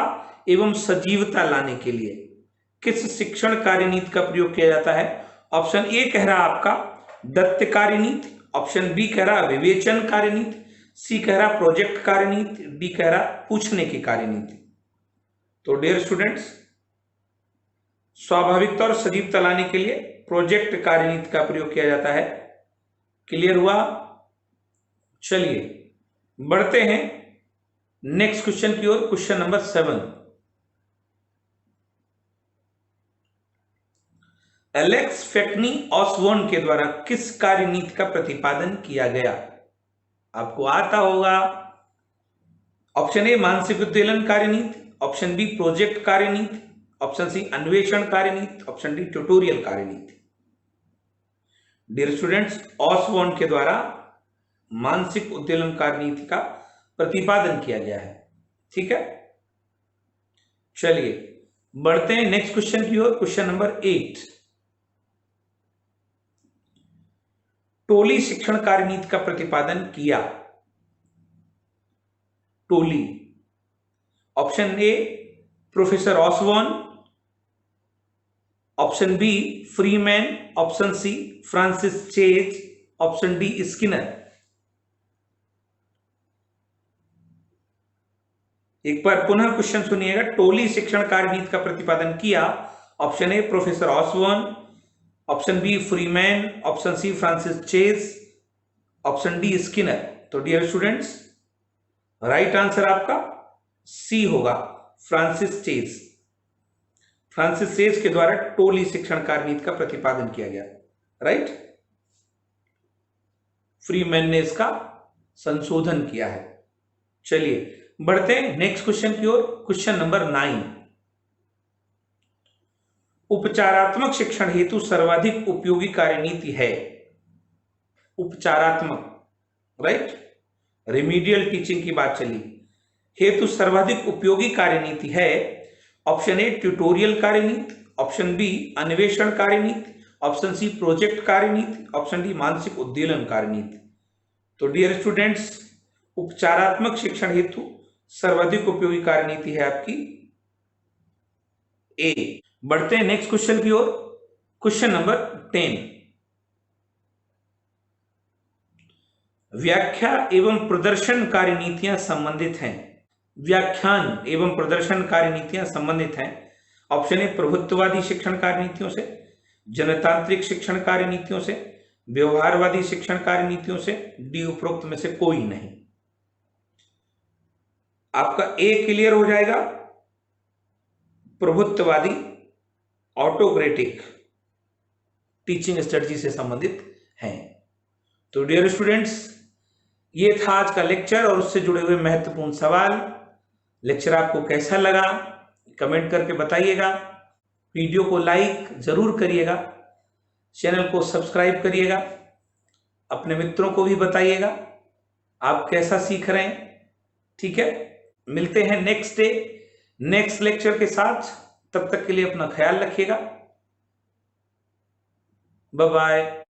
एवं सजीवता लाने के लिए किस शिक्षण कार्यनीति का प्रयोग किया जाता है? ऑप्शन ए कह रहा आपका दत्त कार्यनीति, ऑप्शन बी कह रहा विवेचन कार्यनीति, सी कह रहा प्रोजेक्ट कार्यनीति, डी कह रहा पूछने की कार्यनीति। तो डियर स्टूडेंट्स, स्वाभाविकता और सजीवता लाने के लिए प्रोजेक्ट कार्यनीति का प्रयोग किया जाता है। क्लियर हुआ? चलिए बढ़ते हैं नेक्स्ट क्वेश्चन की ओर। क्वेश्चन नंबर 7, एलेक्स फेक्नी ऑसबॉर्न के द्वारा किस कार्यनीति का प्रतिपादन किया गया? आपको आता होगा। ऑप्शन ए मानसिक उद्वेलन कार्यनीति, ऑप्शन बी प्रोजेक्ट कार्यनीति, ऑप्शन सी अन्वेषण कार्यनीति, ऑप्शन डी ट्यूटोरियल कार्यनीति। डियर स्टूडेंट्स, ऑसबॉर्न के द्वारा मानसिक उद्वेलन कार्यनीति का प्रतिपादन किया गया है। ठीक है, चलिए बढ़ते हैं नेक्स्ट क्वेश्चन की ओर। क्वेश्चन नंबर 8, टोली शिक्षण कार्यनीति का प्रतिपादन किया। टोली, option A professor Osborne, option B Freeman, option C Francis Chase, option D Skinner. एक बार पुनः क्वेश्चन सुनिएगा। टोली शिक्षण कार्यनीति का प्रतिपादन किया। Option A professor Osborne, option B Freeman, option C Francis Chase, option D Skinner. तो डियर स्टूडेंट्स, राइट आंसर आपका सी होगा, फ्रांसिस चेज। फ्रांसिस चेज के द्वारा टोली शिक्षण कार्यनीति का प्रतिपादन किया गया। राइट, फ्रीमैन ने इसका संशोधन किया है। चलिए बढ़ते हैं नेक्स्ट क्वेश्चन की ओर। क्वेश्चन नंबर 9, उपचारात्मक शिक्षण हेतु सर्वाधिक उपयोगी कार्यनीति है। उपचारात्मक, राइट, रेमीडियल टीचिंग की बात चली। हेतु सर्वाधिक उपयोगी कार्यनीति है। ऑप्शन ए ट्यूटोरियल कार्यनीति, ऑप्शन बी अन्वेषण कार्यनीति, ऑप्शन सी प्रोजेक्ट कार्यनीति, ऑप्शन डी मानसिक उद्वेलन कार्यनीति। तो डियर स्टूडेंट्स, उपचारात्मक शिक्षण हेतु सर्वाधिक उपयोगी कार्यनीति है आपकी ए। बढ़ते हैं नेक्स्ट क्वेश्चन की ओर। क्वेश्चन नंबर 10, व्याख्या एवं प्रदर्शन कार्यनीतियां संबंधित हैं। व्याख्यान एवं प्रदर्शन कार्यनीतियां संबंधित हैं। ऑप्शन ए प्रभुत्ववादी शिक्षण कार्यनीतियों से, जनतांत्रिक शिक्षण कार्यनीतियों से, व्यवहारवादी शिक्षण कार्यनीतियों से, डी उपरोक्त में से कोई नहीं। आपका ए क्लियर हो जाएगा, प्रभुत्ववादी ऑटोक्रेटिक टीचिंग स्ट्रेटजी से संबंधित हैं। तो डियर स्टूडेंट्स, ये था आज का लेक्चर और उससे जुड़े हुए महत्वपूर्ण सवाल। लेक्चर आपको कैसा लगा कमेंट करके बताइएगा। वीडियो को लाइक जरूर करिएगा, चैनल को सब्सक्राइब करिएगा, अपने मित्रों को भी बताइएगा आप कैसा सीख रहे हैं। ठीक है, मिलते हैं नेक्स्ट डे नेक्स्ट लेक्चर के साथ। तब तक के लिए अपना ख्याल रखिएगा। Bye bye.